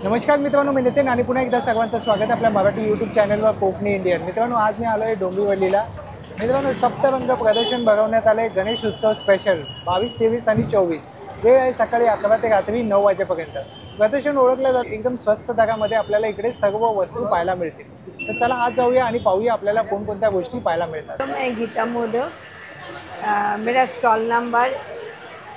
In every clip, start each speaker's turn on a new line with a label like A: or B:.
A: नमस्कार मित्रांनो, मी नितीन आणि पुन्हा एकदा सर्वांचं स्वागत आपल्या मराठी यूट्यूब चॅनलवर कोकणी इंडियन. मित्रांनो, आज मी आलो आहे डोंबिवलीला. मित्रांनो, सप्तरंग प्रदर्शन भरवण्यात आलं आहे. गणेश उत्सव स्पेशल 22, 23 आणि 24. वेळ आहे सकाळी 11 ते रात्री 9 वाजेपर्यंत. प्रदर्शन ओळखलं जातं एकदम स्वस्त दरामध्ये आपल्याला इकडे सर्व वस्तू पाहायला मिळतील. तर चला आज जाऊया आणि पाहूया आपल्याला कोणकोणत्या गोष्टी पाहायला मिळतात.
B: मैं गीता मोदक, मेरा स्टॉल नंबर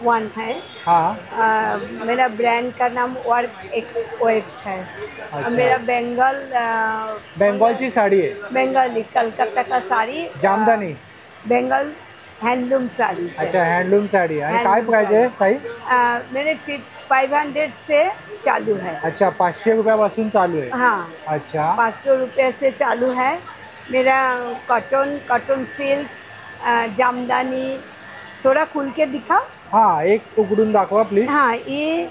B: 1 है।
A: हाँ,
B: मेरा ब्रांड का नाम वर्क एक्सपोर्ट है।
A: अच्छा।
B: मेरा बेंगल
A: बेंगॉल की साड़ी है,
B: बंगाली कलकत्ता का साड़ी,
A: जामदानी।
B: बेंगल हैंडलूम साड़ी से।
A: अच्छा, हैंडलूम साड़ी आणि काय
B: हैंडलूम
A: प्राइस आहे ताई?
B: मेरे 500 से चालू है।
A: अच्छा, 500 रुपयापासून चालू आहे।
B: हाँ,
A: अच्छा,
B: 500 रुपये से चालू है। मेरा कॉटन सिल्क, जामदानी, थोड़ा खुल के दिखा।
A: हाँ, एक उघडून दाखवा प्लीज।
B: हाँ, ये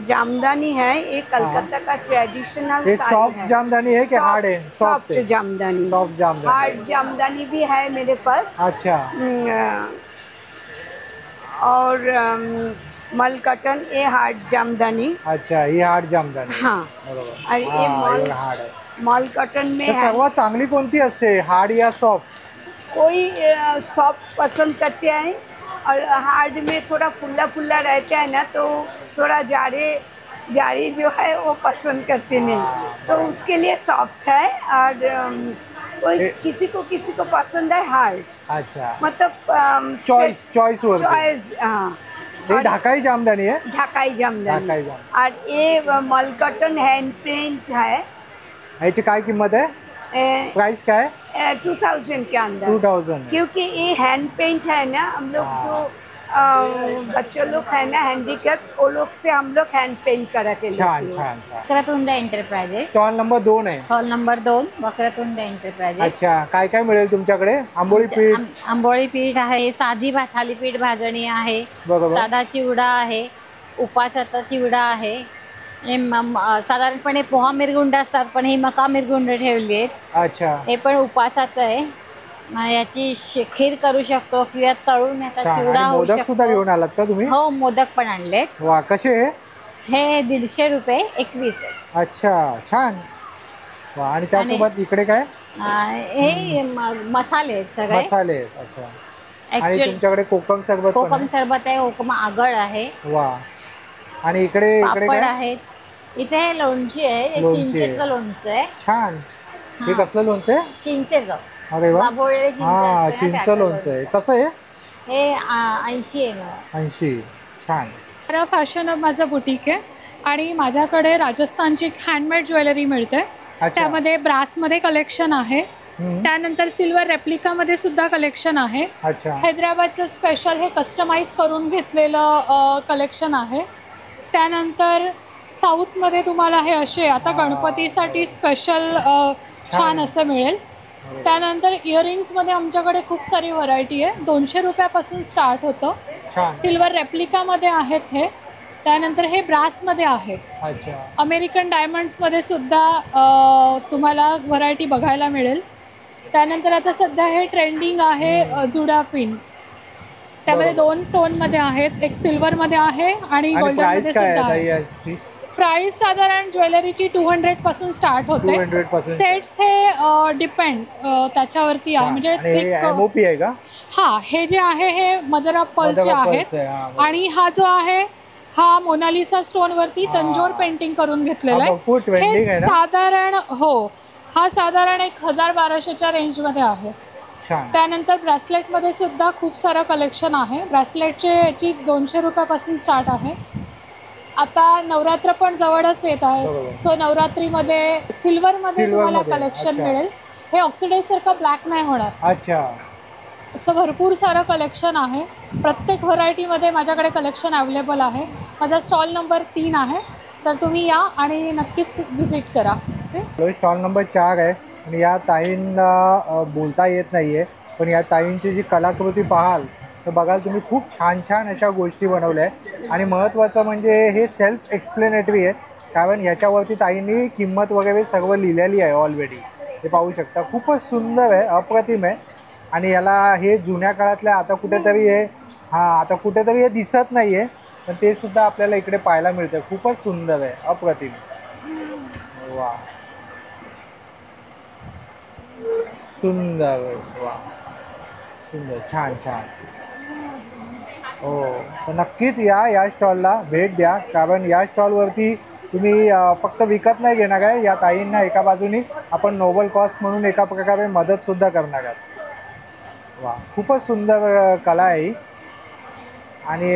B: जामदानी है। ये कलकत्ता का ट्रेडिशनल
A: ये
B: साड़ी
A: सॉफ्ट
B: है।
A: जामदानी है कि हार्ड है?
B: सॉफ्ट
A: है।
B: जामदानी।
A: सॉफ्ट जामदानी।
B: हार्ड जामदानी भी है मेरे पास।
A: अच्छा,
B: और मल कॉटन, ये हार्ड जामदानी।
A: अच्छा, ही हार्ड जामदानी।
B: हाँ,
A: बरोबर।
B: और ये मल
A: हार्ड आहे।
B: मल कॉटन में
A: तर
B: है।
A: सर्वात चांगली कोणती असते, हार्ड या सॉफ्ट?
B: कोई सॉफ्ट पसंद करते हैं और हार्ड में थोड़ा फुल्ला फुल्ला रहता है ना, तो थोड़ा जारी जो है वो पसंद करते नहीं, तो उसके लिए सॉफ्ट है। और कोई किसी को पसंद है हार्ड,
A: अच्छा,
B: मतलब
A: चॉइस वर।
B: चॉइस। हाँ,
A: हे ढाकाई जामदानी आहे।
B: ढाकाई जामदानी।
A: ढाकाई जामदानी।
B: और ये मल कॉटन हैंड प्रिंट है।
A: याची काय किंमत आहे, प्राइस काय?
B: 2000 के अंदर।
A: 2000
B: क्योंकि ये हैंड पेंट है ना, हम लोग जो बच्चे लोग है ना हैंडीकैप, वो लोग से हम लोग हैंड पेंट करा के
A: छान
B: लेते हैं।
A: छान छान।
C: वक्रतुंड एंटरप्राइजेस,
A: स्टॉल नंबर 2 आहे।
C: Hall number 2, Vakratunda enterprises.
A: अच्छा, काय काय मिळेल तुमच्याकडे? आंबोळी पीठ,
C: आंबोळी पीठ आहे, साधी थालीपीठ भाजणी आहे,
A: बरोबर।
C: साधा चिवडा आहे, उपासाचा चिवडा आहे। हे साधारणपणे पोहा मिरगुंड असतात, पण ही मका मिरगुंड ठेवली आहेत।
A: अच्छा,
C: हे पण उपासाचं आहे। याची खीर करू शकतो किंवा तळून याचा
A: छान।
C: चिवडा
A: आणि
C: होऊ
A: मोदक सुद्धा घेऊन
C: शकतो।
A: आलात का तुम्ही?
C: हो, मोदक पण आणलेत।
A: वा, कसे आहे?
C: हे 150 रुपये 21 आहे।
A: अच्छा, छान। वा, आणि त्यासोबत इकडे काय?
C: हे मसाले आहेत सगळे,
A: मसाले आहेत। अच्छा, आणि
C: ऍक्च्युअली
A: तुमच्याकडे कोकम सरबत पण
C: कोकम
A: आहे?
C: सरबत आहे, कोकम आगळ आहे,
A: वा, आणि इकडे
C: पापड
A: काय?
C: आहेत। इथे लोणची आहे, हे
A: लोणची आहे.
C: चिंचेचं लोणचं आहे।
A: छान। हे
C: हा.
A: कसलं लोणचं आहे?
C: चिंचेचं,
A: अरे वा,
C: दाभोळलेले चिंच
A: हा,
C: असते ना,
A: चिंच
C: त्याचं
A: लोणचं आहे। कसं आहे?
C: हे 80 आहे मला।
A: 80। छान।
D: खरं फॅशन माझं बुटीक आहे आणि माझ्याकडे राजस्थानची हँडमेड ज्वेलरी मिळते।
A: अच्छा।
D: त्यामध्ये ब्रासमध्ये कलेक्शन आहे, त्यानंतर सिल्वर रेप्लिकामध्ये सुद्धा कलेक्शन आहे।
A: अच्छा,
D: हैदराबादचं स्पेशल हे कस्टमाइज करून घेतलेलं कलेक्शन आहे। त्यानंतर साऊथमध्ये तुम्हाला हे असे आता गणपतीसाठी स्पेशल छान असं मिळेल। त्यानंतर इयरिंग्समध्ये आमच्याकडे खूप सारी व्हरायटी आहे, 200 रुपयापासून स्टार्ट होतं।
A: छान।
D: सिल्वर रेप्लिकामध्ये आहेत हे। त्यानंतर हे ब्रासमध्ये आहे।
A: अच्छा,
D: अमेरिकन डायमंड्समध्ये सुद्धा तुम्हाला व्हरायटी बघायला मिळेल। त्यानंतर आता सध्या हे ट्रेंडिंग आहे जुडा पिन, त्यामध्ये 2 टोनमध्ये आहेत, एक सिल्वरमध्ये आहे आणि
A: आणि
D: गोल्डनमध्ये
A: प्राइस काय
D: सुद्धा
A: आहे
D: आहे।
A: याची?
D: प्राइस साधारण ज्वेलरीची 200 पासून स्टार्ट होते।
A: 200 पासून।
D: सेट्स हे डिपेंड त्याच्यावरती आहे, म्हणजे
A: आणि हे
D: एक
A: एमओपी आहे का?
D: हा, हे जे आहे हे मदर ऑफ पर्लचे
A: Mother of
D: आहेत।
A: pearls आहे, हा, बरोबर।
D: आणि हा जो आहे हा मोनालिसा स्टोन वरती तंजोर पेंटिंग करून घेतलेला
A: हा, भरपूर
D: आहे।
A: trending आहे
D: हे
A: ना?
D: साधारण हो, हा साधारण 1000-1200च्या रेंजमध्ये आहे।
A: छान।
D: त्यानंतर ब्रेसलेटमध्ये सुद्धा खूप सारं कलेक्शन आहे। ब्रेसलेटचे याची 200 रुपयापासून स्टार्ट आहे। आता नवरात्र पण जवळच येत आहे,
A: बरोबर।
D: सो नवरात्रीमध्ये सिल्वरमध्ये तुम्हाला
A: सिल्वरमध्ये,
D: कलेक्शन
A: अच्छा।
D: मिळेल। हे ऑक्सिडाइज सारखं ब्लॅक नाही होणार,
A: अच्छा,
D: असं भरपूर सारं कलेक्शन आहे। प्रत्येक व्हरायटीमध्ये माझ्याकडे कलेक्शन अवेलेबल आहे। माझा स्टॉल नंबर 3 आहे, तर तुम्ही या आणि नक्कीच व्हिजिट करा।
A: स्टॉल नंबर 4 आहे आणि या ताईंना बोलता येत नाही आहे, पण या ताईंची जी कलाकृती पाहाल तर बघाल तुम्ही, खूप छान छान अशा गोष्टी बनवल्या आहे। आणि महत्त्वाचं म्हणजे हे सेल्फ एक्सप्लेनेटरी आहे, कारण ह्याच्यावरती ताईंनी किंमत वगैरे सर्व लिहिलेली आहे ऑलरेडी। हे पाहू शकता, खूपच सुंदर आहे, अप्रतिम आहे। आणि याला हे जुन्या काळातल्या आता कुठेतरी हे आता कुठेतरी हे दिसत नाही आहे, पण ते सुद्धा आपल्याला इकडे पाहायला मिळतं. खूपच सुंदर आहे, अप्रतिम. वा, सुंदर. वा, सुंदर, छान छान. हो, तर नक्कीच या स्टॉलला भेट द्या, कारण या स्टॉलवरती तुम्ही फक्त विकत नाही घेणार आहे, या ताईंना एका बाजूनी आपण नोबल कॉस्ट म्हणून एका प्रकारे मदतसुद्धा करणार आहात. वा, खूपच सुंदर कला आहे ही. आणि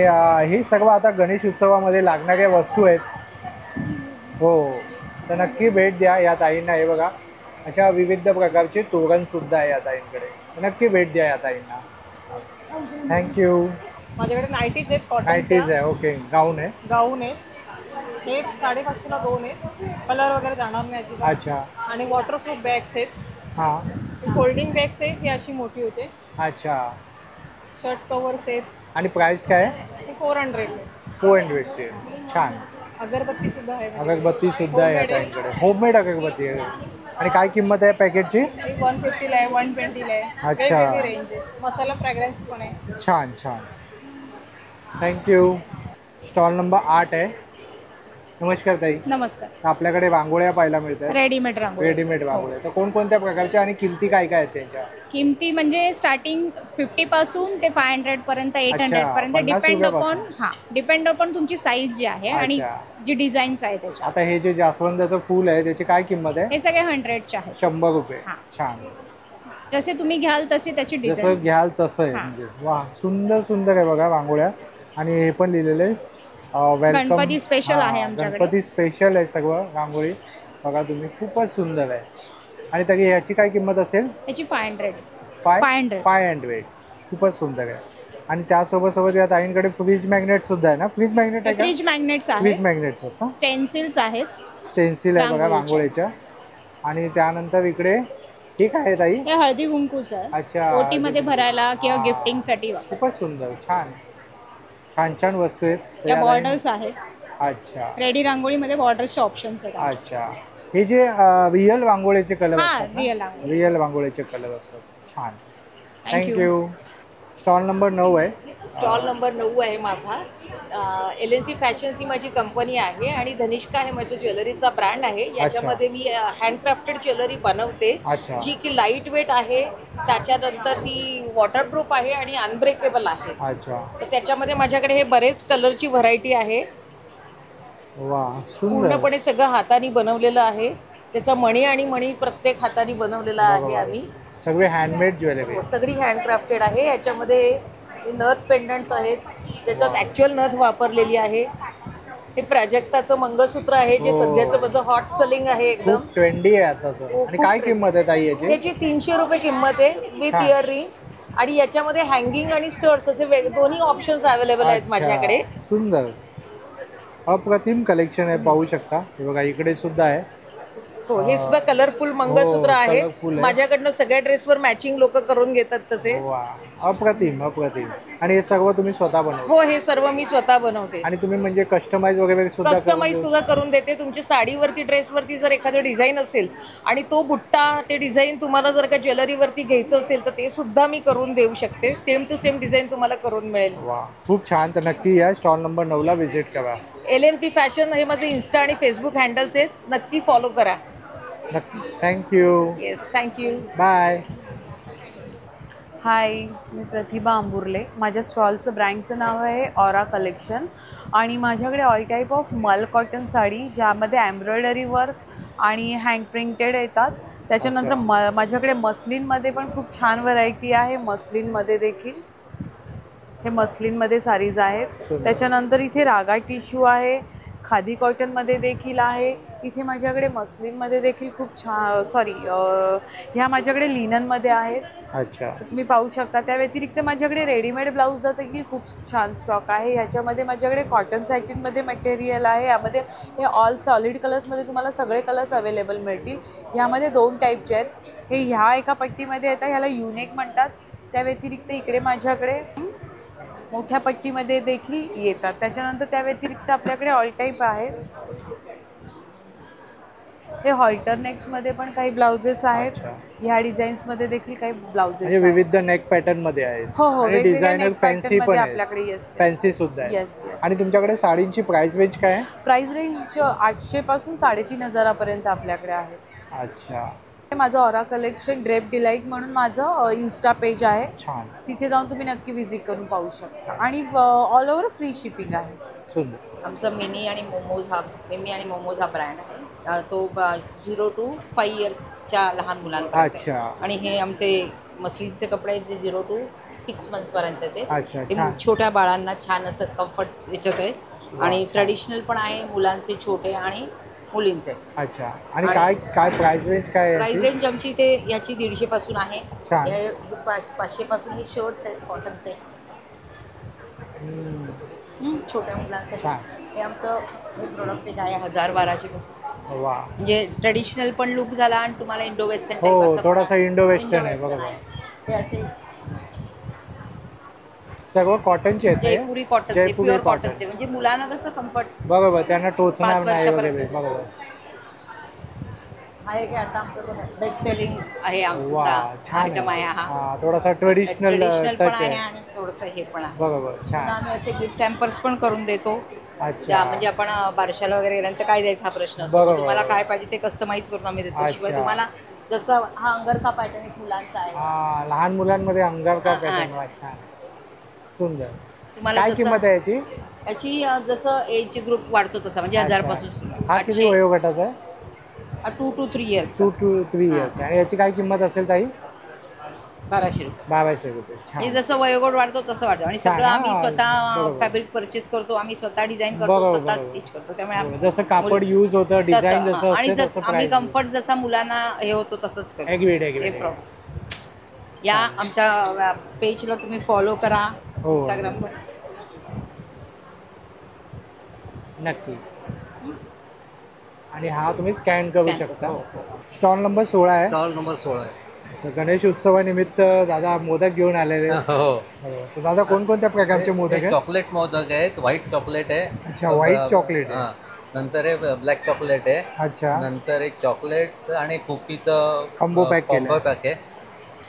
A: ही सर्व आता गणेश उत्सवामध्ये लागणाऱ्या वस्तू आहेत. हो, तर नक्की भेट द्या या ताईंना. हे बघा, अशा विविध प्रकारचे तोरणसुद्धा आहे या ताईंकडे. नक्की भेट द्या या ताईंना. थँक्यू.
E: माझ्याकडे नाईटीज आहेत,
A: नाईटीज
E: कॉटनच्या.
A: आहे. ओके, गाऊन आहे.
E: गाऊन आहेत. हे 550ला 2 आहेत. कलर वगैरे जाणार नाही अजिबात.
A: अच्छा.
E: आणि वॉटरप्रूफ बॅग्स आहेत.
A: हां.
E: फोल्डिंग बॅग्स आहे, ही अशी मोठी होते.
A: अच्छा.
E: शर्ट कवर्स आहेत.
A: आणि प्राइस काय आहे?
E: हे 400.
A: 400चे. छान.
E: अगरबत्ती सुद्धा आहे.
A: अगरबत्ती सुद्धा आहे या ताईंकडे. होममेड अगरबत्ती आहे. आणि काय किंमत आहे पॅकेटची?
E: 150ला आहे, 120ला आहे.
A: अच्छा.
E: वेगवेगळी रेंज आहे. मसाला फ्रॅग्रन्स पण आहे.
A: छान छान. थँक्यू. स्टॉल नंबर 8 आहे. नमस्कार ताई.
D: नमस्कार.
A: तर आपल्याकडे रांगोळ्या पाहायला मिळतात.
D: रेडीमेड रांगोळी.
A: रेडीमेड रांगोळ्या. तर कोणकोणत्या प्रकारच्या आणि किमती काय काय आहेत त्यांच्या?
F: किमती म्हणजे स्टार्टिंग 50 पासून ते 500 पर्यंत, 800 पर्यंत
A: 50
F: डिपेंड अपॉन.
A: रुपयापासून.
F: हां, डिपेंड अपॉन तुमची साईज जी आहे आणि
A: अच्छा.
F: जी डिझाईन्स आहे त्याच्या.
A: आता हे जे जास्वंदाचं फूल आहे त्याची काय किंमत आहे?
F: हे सगळे 100चे आहेत.
A: 100 रुपये.
F: हां.
A: छान.
F: जसे तुम्ही घ्याल तशी त्याची
A: जसं
F: डिझाईन.
A: घ्याल तसं आहे.
F: हां.
A: म्हणजे वा, सुंदर सुंदर आहे बघा रांगोळ्या. आणि हे पण लिहिलेलं आहे वेलकम.
F: गणपती स्पेशल आहे आमच्याकडे.
A: गणपती स्पेशल आहे सगळं रांगोळी. बघा तुम्ही, खूपच सुंदर आहे. आणि तरी ह्याची काय किंमत असेल?
F: याची 500.
A: 500. खूपच सुंदर आहे. आणि त्यासोबत सोबत या ताईंकडे फ्रीज मॅग्नेट सुद्धा आहे ना? फ्रीज मॅग्नेट आहे का?
F: फ्रीज मॅग्नेट्स
A: फ्रीज
F: आहेत.
A: मॅग्नेट्स आहेत ना?
F: स्टेन्सिल्स आहेत.
A: स्टेन्सिल आहे बघा
F: रांगोळीच्या.
A: रांगोळीच्या. आणि त्यानंतर इकडे ठीक आहे ताई.
F: हे हळदी कुंकूच आहे.
A: अच्छा.
F: ओटी मध्ये भरायला किंवा
A: हां.
F: गिफ्टिंगसाठी.
A: खूपच सुंदर. छान छान छान वस्तू आहेत.
F: या
A: या
F: बॉर्डर्स आहेत.
A: अच्छा.
F: रेडी रांगोळीमध्ये बॉर्डरचे ऑप्शन्स आहेत.
A: अच्छा. हे जे रिअल रांगोळीचे कलर
F: हां,
A: असतात ना?
F: रिअल रांगोळी.
A: रिअल रांगोळीचे कलर असतात. छान.
F: Thank you.
A: Thank you. Stall number 9 आहे.
G: स्टॉल नंबर 9 आहे माझा. LNP फॅशन्स ही माझी कंपनी आहे आणि धनिष्का हे माझं ज्वेलरीचा ब्रँड आहे. याच्यामध्ये मी हँडक्राफ्टेड ज्वेलरी बनवते,
A: अच्छा.
G: जी की लाईट वेट आहे, त्याच्यानंतर ती वॉटरप्रूफ आहे आणि अनब्रेकेबल आहे.
A: अच्छा.
G: तर त्याच्यामध्ये माझ्याकडे हे बरेच कलरची व्हरायटी आहे.
A: वा, सुंदर.
G: पूर्णपणे सगळं हाताने बनवलेलं आहे. त्याचा मणी आणि मणी प्रत्येक हाताने बनवलेला आहे
A: बरोबर.
G: आम्ही.
A: सगळे हँडमेड ज्वेलरी.
G: सगळी हँडक्राफ्टेड आहे. याच्यामध्ये नथ पेंडंट्स आहेत, त्याच्यात ॲक्च्युअल नथ वापरलेली आहे. हे प्राजक्ताचं मंगळसूत्र आहे, जे
A: हो.
G: सध्याचं माझं हॉट सेलिंग आहे एकदम.
A: खूप ट्रेंडी आहे आताचं.
G: हो,
A: आणि
G: खूप
A: काय
G: trendy.
A: किंमत आहे ताई याची?
G: याची 300 रुपये किंमत आहे विथ
A: छान.
G: Ear rings. आणि याच्यामध्ये हँगिंग आणि स्टर्स असे दोन्ही ऑप्शन्स अवेलेबल आहेत
A: अच्छा.
G: माझ्याकडे.
A: सुंदर अप्रतिम कलेक्शन आहे. पाहू शकता. हे बघा, इकडे सुद्धा आहे.
G: हो, हे सुद्धा कलरफुल मंगळसूत्र
A: हो,
G: आहे.
A: colourful आहे.
G: माझ्याकडनं सगळ्या ड्रेसवर मॅचिंग लोक करून घेतात तसे.
A: वा, अप्रतिम अप्रतिम. आणि हे सर्व तुम्ही स्वतः बनवता?
G: हो, हे सर्व मी स्वतः बनवते.
A: आणि तुम्ही म्हणजे कस्टमाइज वगैरे सुद्धा करून
G: कस्टमाइज
A: देऊ?
G: सुद्धा करून देते. तुमच्या साडीवरती, ड्रेसवरती जर एखादं डिझाईन असेल आणि तो बुट्टा, ते डिझाईन तुम्हाला जर का ज्वेलरीवरती घ्यायचं असेल तर ते सुद्धा मी करून देऊ शकते. सेम टू सेम डिझाईन तुम्हाला करून मिळेल.
A: वा, खूप छान. तर नक्की या स्टॉल नंबर 9ला व्हिजिट करा.
G: LNP फॅशन हे माझे इन्स्टा आणि फेसबुक हँडल्स आहेत. नक्की फॉलो करा.
A: नक्की. थँक्यू.
G: Yes, thank you.
A: बाय.
H: हाय, मी प्रतिभा अंबुर्ले. माझ्या स्टॉलचं ब्रँडचं नाव आहे ऑरा कलेक्शन. आणि माझ्याकडे ऑल टाईप ऑफ मल कॉटन साडी, ज्यामध्ये एम्ब्रॉयडरी वर्क आणि हँड प्रिंटेड येतात. त्याच्यानंतर माझ्याकडे मस्लिनमध्ये पण खूप छान व्हरायटी आहे. मस्लिनमध्ये देखील हे मस्लिनमध्ये साडीज आहेत. त्याच्यानंतर इथे रागा टिश्यू आहे. खादी कॉटनमध्ये देखील आहे. इथे माझ्याकडे मस्लिनमध्ये देखील खूप छान, ह्या माझ्याकडे लिननमध्ये आहेत.
A: अच्छा.
H: तर तुम्ही पाहू शकता. त्या व्यतिरिक्त माझ्याकडे रेडीमेड ब्लाऊजचा देखील खूप छान स्टॉक आहे. ह्याच्यामध्ये माझ्याकडे कॉटन सॅटिनमध्ये मटेरियल आहे. यामध्ये हे ऑल सॉलिड कलर्समध्ये तुम्हाला सगळे कलर्स अवेलेबल मिळतील. ह्यामध्ये 2 टाईपचे आहेत. हे ह्या एका पट्टीमध्ये येतात, ह्याला युनिक म्हणतात. त्या व्यतिरिक्त इकडे माझ्याकडे मोठ्या पट्टीमध्ये देखील येतात. त्याच्यानंतर त्या व्यतिरिक्त आपल्याकडे ऑल टाईप आहेत. हे हॉल्टर नेक्समध्ये पण काही ब्लाउजेस आहेत.
A: अच्छा.
H: ह्या डिझाईन्समध्ये देखील काही ब्लाउजेस
A: म्हणजे विविध नेक पॅटर्न मध्ये आहेत.
H: हो हो,
A: आणि
H: वेगवेगळ्या
A: डिझायनर
H: neck pattern
A: फॅन्सी
H: मध्ये
A: पण
H: आपल्याकडे
A: आहे.
H: येस
A: फॅन्सी सुद्धा आहे.
H: Yes yes.
A: आणि तुमच्याकडे साडींची प्राइस रेंज काय आहे?
H: प्राइस रेंज 800 पासून 3,500 पर्यंत आपल्याकडे आहे.
A: अच्छा,
H: हे माझं ऑरा कलेक्शन ड्रेप डिलाईट म्हणून माझं इन्स्टा पेज आहे.
A: छान,
H: तिथे जाऊन तुम्ही नक्की विजिट करून पाहू शकता. आणि ऑल ओव्हर फ्री शिपिंग आहे.
A: सुंदर.
G: आमचा मिनी आणि मोमोज हा ब्रँड आहे. तो 0 to 5 इयर्सच्या लहान मुलांपर्यंत.
A: अच्छा.
G: आणि हे आमचे मस्लिनचे कपडे आहेत जे 0 to 6 मंथ्सपर्यंत ते.
A: अच्छा,
G: ते
A: छान.
G: छोट्या बाळांना छान असं कम्फर्ट याच्यात आहे. आणि ट्रेडिशनल पण आहे, मुलांचे छोटे आणि मुलींचे.
A: अच्छा. आणि काय काय प्राइस रेंज काय
G: प्राइस
A: आहे?
G: रेंज आमची ते याची 150 पासून आहे.
A: छान.
G: हे 500 पासून हे शर्ट्स आहेत कॉटनचे. छोट्या मुलांचे.
A: छान.
G: हे आमचं हे प्रोडक्ट आहे 1000-1200 पासून.
A: वा,
G: म्हणजे ट्रेडिशनल पण लुक झाला आणि तुम्हाला इंडो वेस्टर्न
A: हो, थोडासा इंडो वेस्टर्न आहे.
G: बरोबर.
A: बरोबर.
G: ते असे
A: सर्व कॉटनचे आहेत.
G: जयपुरी कॉटनचे, प्युअर कॉटनचे. म्हणजे मुलांना कसं कम्फर्ट.
A: बरोबर, त्यांना टोचणार
G: 5
A: नाही वगैरे.
G: वर्षापर्यंत.
A: बरोबर.
G: आहे की आता आमचं बेस्ट सेलिंग आहे
A: वा,
G: आमचा
A: छान
G: आयटम आहे हा.
A: हा, थोडासा ट्रेडिशनल
G: पण
A: टच
G: आहे
A: आहे.
G: आणि थोडंसं हे पण आहे.
A: बरोबर, छान.
G: पुन्हा आम्ही असे गिफ्ट हॅम्पर्स पण करून देतो.
A: अच्छा.
G: म्हणजे आपण बारशाला वगैरे गेल्यानंतर काय द्यायचा हा प्रश्न असतो.
A: बरोबर.
G: तुम्हाला काय पाहिजे ते कस्टमाइज करून आम्ही देतो. शिवाय
A: अच्छा.
G: तुम्हाला जसं हा अंगरखा पॅटर्न एक मुलांचा आहे.
A: हा, लहान मुलांमध्ये अंगार का
G: हा,
A: पॅटर्न. वा, छान, सुंदर.
G: तुम्हाला
A: काय
G: जसं-
A: किंमत आहे याची?
G: याची जसं एज ग्रुप वाढतो तसा म्हणजे 1000 पासून
A: हा किती वयोगटाचा आहे?
G: 2 to 3 इयर्स.
A: 2 to 3 years. आणि याची काय किंमत असेल ताई?
G: 1200 रुपये.
A: 1200 रुपये.
G: म्हणजे
A: छान.
G: जसं वयोगट वाढतो तसं वाढतो. आणि
A: छान,
G: सगळं आम्ही
A: हा,
G: स्वतः
A: बरोबर.
G: फॅब्रिक परचेस करतो, आम्ही स्वतः डिझाईन करतो,
A: बरोबर,
G: स्वतः
A: बरोबर.
G: स्टिच करतो. त्यामुळे
A: बरोबर. जसं कापड यूज होतं, डिझाईन
G: तसं,
A: जसं
G: आणि
A: असतं
G: जसं
A: तसं
G: आम्ही
A: price.
G: कम्फर्ट जसा मुलांना हे होतो तसंच करतो.
A: Agreed,
G: हे
A: agreed.
G: फ्रॉक्स या आमच्या पेजला तुम्ही फॉलो करा
A: हो.
G: इंस्टाग्रामवर.
A: नक्की. आणि हा तुम्ही स्कॅन करू
G: Scan.
A: शकता.
G: हो,
A: स्टॉल नंबर 16 आहे.
I: स्टॉल नंबर 16 आहे.
A: तर गणेश उत्सवानिमित्त दादा मोदक घेऊन आलेले आहेत.
I: हो.
A: हो. तर दादा कोणकोणत्या प्रकारचे मोदक
I: हे
A: आहेत?
I: चॉकलेट मोदक आहेत. व्हाईट चॉकलेट आहे.
A: अच्छा, व्हाईट चॉकलेट आहे.
I: हां. नंतर हे ब्लॅक चॉकलेट आहे.
A: अच्छा.
I: नंतर एक चॉकलेट्स आणि कुकीचं
A: Combo pack केलंय.
I: कॉम्बो पॅक आहे.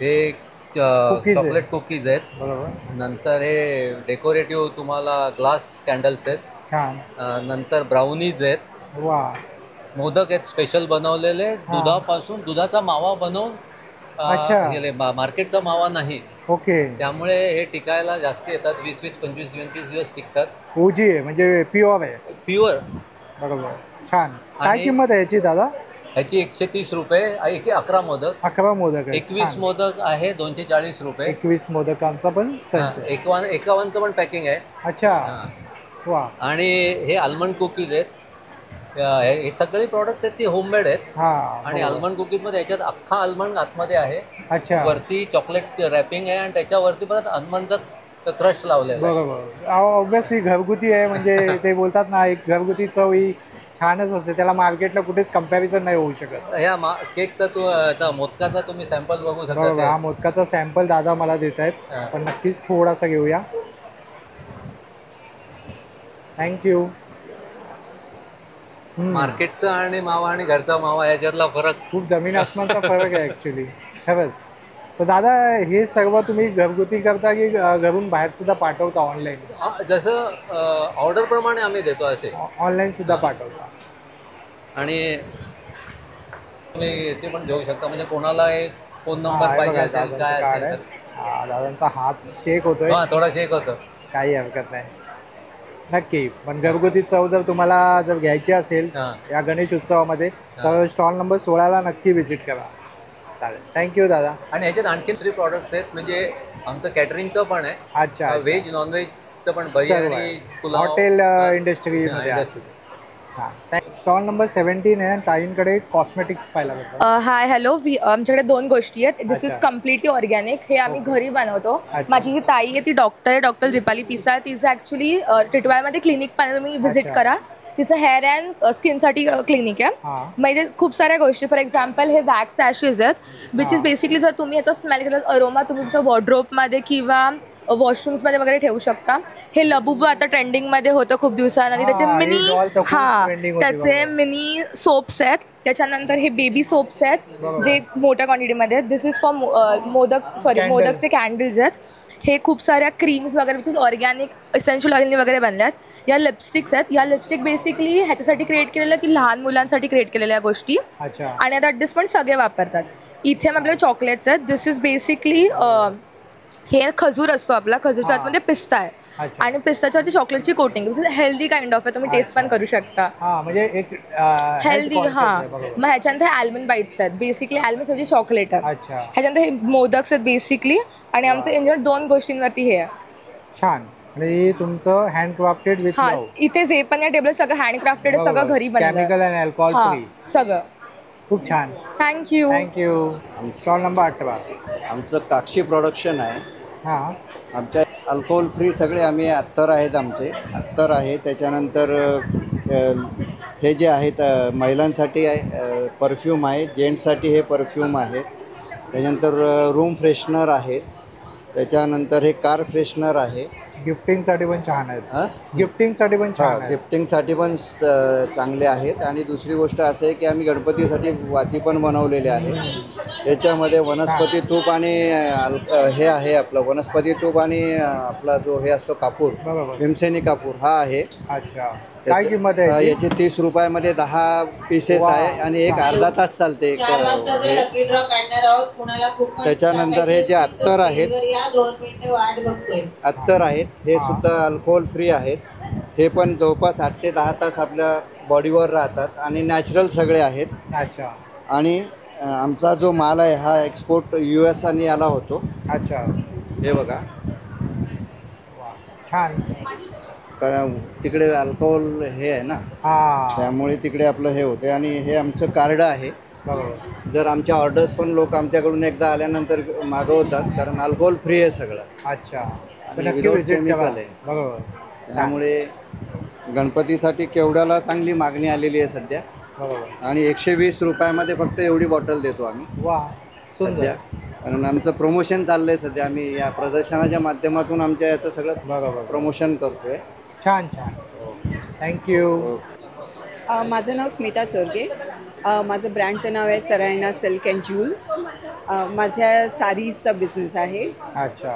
I: हे
A: Cookies आहे.
I: चॉकलेट कुकीज आहेत.
A: बरोबर,
I: नंतर हे डेकोरेटिव्ह तुम्हाला ग्लास कॅन्डल्स आहेत.
A: छान.
I: नंतर ब्राउनीज आहेत.
A: वा,
I: मोदक आहेत स्पेशल बनवलेले
A: हां.
I: दुधापासून. दुधाचा मावा बनवून
A: अच्छा.
I: मार्केटचा मावा नाही.
A: ओके.
I: त्यामुळे हे टिकायला जास्त येतात. 20-20, 25-25 दिवस टिकतात.
A: ओजी आहे म्हणजे प्युअर आहे.
I: प्युअर.
A: बरोबर, छान. काय
I: आणि-
A: किंमत आहे याची दादा?
I: ह्याची 130 रुपये. 11 मोदक.
A: 11 मोदक आहे.
I: 21
A: छान.
I: मोदक आहे 240 रुपये.
A: 21 मोदकांचा पण संच आहे.
I: 51चं पण पॅकिंग आहे.
A: अच्छा.
I: हां.
A: वा,
I: आणि हे आल्मंड कुकीज आहेत. हे सगळे प्रॉडक्ट्स आहेत ते होममेड आहेत.
A: हा.
I: आणि
A: बरोबर.
I: आल्मंड कुकीज मध्ये याच्यात अख्खा आल्मंड आतमध्ये आहे.
A: अच्छा.
I: वरती चॉकलेट रॅपिंग आहे आणि त्याच्यावरती परत आल्मंडचा क्रश लावलेला आहे.
A: बरोबर. ऑब्विसली घरगुती आहे म्हणजे ते बोलतात ना, एक घरगुती चव ही छानच असते. त्याला मार्केटला कुठेच कम्पॅरिझन नाही होऊ शकत.
I: ह्या केकचा मोदकाचा तुम्ही सॅम्पल बघू
A: बरोबर. हा
I: शकता.
A: मोदकाचा सॅम्पल दादा मला देत आहेत.
I: हां.
A: पण नक्कीच थोडासा घेऊया. थँक्यू.
I: मार्केटचा आणि मावा आणि घरचा मावा याच्यातला फरक
A: खूप जमीन आसमानचा फरक आहे ॲक्च्युली, खरंच. तर दादा हे सर्व तुम्ही घरगुती करता की घरून बाहेर सुद्धा पाठवता ऑनलाईन?
I: जसं ऑर्डर प्रमाणे आम्ही देतो असे.
A: ऑनलाईन सुद्धा पाठवता.
I: आणि तुम्ही ते पण घेऊ शकता म्हणजे कोणाला एक फोन नंबर पाहिजे असेल काय असेल तर.
A: दादांचा हात शेक होतोय.
I: हां, थोडा शेक होतं.
A: काही हरकत नाही. नक्की. पण घरगुती चव जर तुम्हाला जर घ्यायची असेल
I: हां.
A: या गणेश उत्सवामध्ये तर स्टॉल नंबर 16ला नक्की व्हिजिट करा. चालेल. थँक्यू दादा.
I: आणि ह्याच्यात आणखी 3 प्रॉडक्ट्स आहेत म्हणजे आमचं कॅटरिंगचं पण आहे.
A: अच्छा.
I: व्हेज नॉनव्हेजचं पण बिर्याणी पुलाव
A: हॉटेल इंडस्ट्रीमध्ये आहे. छान. स्टॉल नंबर 17 आहे आणि ताईंकडे कॉस्मेटिक्स पाहायला भेटतात.
J: Hi hello. आमच्याकडे 2 गोष्टी आहेत. दिस इज
A: अच्छा.
J: Completely organic. हे आम्ही घरी बनवतो.
A: अच्छा.
J: माझी जी ताई आहे ती डॉक्टर आहे, डॉक्टर दीपाली पिसाळ. तिचं ॲक्च्युली टिटवाळमध्ये क्लिनिक पण तुम्ही व्हिजिट
A: अच्छा.
J: करा. तिचं हेअर अँड स्किनसाठी क्लिनिक आहे.
A: हां.
J: म्हणजे खूप साऱ्या गोष्टी, फॉर एक्झाम्पल हे वॅक्स ॲशेस आहेत विच इज बेसिकली जर तुम्ही याचा स्मेल केला अरोमा तुम्ही तुमच्या वॉर्ड्रोबमध्ये किंवा वॉशरूम्समध्ये वगैरे ठेवू शकता. हे लबुबू आता ट्रेंडिंगमध्ये होतं खूप दिवसांनी. त्याचे
A: ही
J: मिनी
A: doll तर खूप trending होती
J: त्याचे
A: बरोबर.
J: मिनी सोप्स आहेत. त्याच्यानंतर हे बेबी सोप्स आहेत जे मोठ्या क्वांटिटीमध्ये आहेत. दिस इज फॉर मोदकचे कॅन्डल्स आहेत. हे खूप साऱ्या क्रीम्स वगैरे विच इज ऑर्गॅनिक इसेन्शियल ऑइलनी वगैरे बनल्यात. या लिपस्टिक्स आहेत. या लिपस्टिक बेसिकली ह्याच्यासाठी क्रिएट केलेल्या की लहान मुलांसाठी क्रिएट केलेल्या गोष्टी आणि आता ॲट दिस पण सगळे वापरतात. इथे आपल्याकडे चॉकलेट्स आहेत. दिस इज बेसिकली हे खजूर असतो आपला, खजूरच्या आतमध्ये पिस्ता आहे आणि पिस्ताच्यावरती चॉकलेटची कोटिंग हेल्दी काइंड ऑफ आहे. तुम्ही टेस्ट पण करू शकता.
A: म्हणजे एक
J: हेल्दी. मग ह्याच्यानंतर आल्मंड बाईट्स आहेत. बेसिकली आल्मंड म्हणजे चॉकलेट आहे. ह्याच्यानंतर हे मोदक्स आहेत बेसिकली आणि आमचं इंजिन 2 गोष्टींवरती हे आहे.
A: छान. आणि तुमचं हँडक्राफ्टेड विथ लव्ह.
J: इथे जे पण या टेबल सगळं हँडक्राफ्टेड आहे, सगळं घरी बनलं,
A: केमिकल अँड अल्कोहोल फ्री
J: सगळं.
A: खूप छान.
J: थँक्यू.
A: Stall number 8.
K: आमचं काक्षी प्रोडक्शन आहे.
A: हां.
K: आमच्या अल्कोहोल फ्री सगळे आम्ही अत्तर आहेत. आमचे अत्तर आहे. त्याच्यानंतर हे जे आहेत महिलांसाठी आहे परफ्यूम आहे. जेंट्ससाठी हे परफ्यूम आहेत. त्याच्यानंतर रूम फ्रेशनर आहेत. त्याच्यानंतर हे कार फ्रेशनर आहे.
A: गिफ्टिंगसाठी पण छान आहेत. गिफ्टिंगसाठी पण छान आहे.
K: गिफ्टिंगसाठी पण चांगले आहेत. आणि दुसरी गोष्ट असं आहे की आम्ही गणपतीसाठी वाती पण बनवलेले आहे. त्याच्यामध्ये वनस्पती तूप आणि हे आहे आपलं वनस्पती तूप आणि आपला जो हे असतो कापूर, भीमसेनी कापूर हा आहे.
A: अच्छा. काय किंमत आहे
K: याची? 30 रुपयामध्ये 10 पीसेस आहे आणि एक अर्धा तास चालते. त्याच्यानंतर हे जे अत्तर आहेत हे सुद्धा अल्कोहोल फ्री आहेत. हे पण जवळपास 8 ते 10 तास आपल्या बॉडीवर राहतात आणि नॅचरल सगळे आहेत.
A: अच्छा.
K: आणि आमचा जो माल आहे हा एक्सपोर्ट US आणि याला होतो.
A: अच्छा.
K: हे बघा
A: छान.
K: कारण तिकडे अल्कोहोल हे आहे ना, त्यामुळे तिकडे आपलं हे होते. आणि हे आमचं कार्ड आहे. जर आमच्या ऑर्डर्स पण लोक आमच्याकडून एकदा आल्यानंतर मागवतात कारण अल्कोहोल फ्री आहे सगळं.
A: अच्छा.
K: बरोबर. त्यामुळे गणपतीसाठी केवढ्याला चांगली मागणी आलेली आहे सध्या. आणि 120 रुपयामध्ये फक्त एवढी बॉटल देतो आम्ही सध्या. कारण आमचं प्रमोशन चाललंय सध्या. आम्ही या प्रदर्शनाच्या माध्यमातून आमच्या याचं सगळं प्रमोशन करतोय.
A: छान छान. थँक्यू.
L: माझं नाव स्मिता चोरगे. माझं ब्रँडचं नाव आहे सरायना सिल्क अँड ज्युल्स. माझ्या साडीजचा बिझनेस आहे.
A: अच्छा.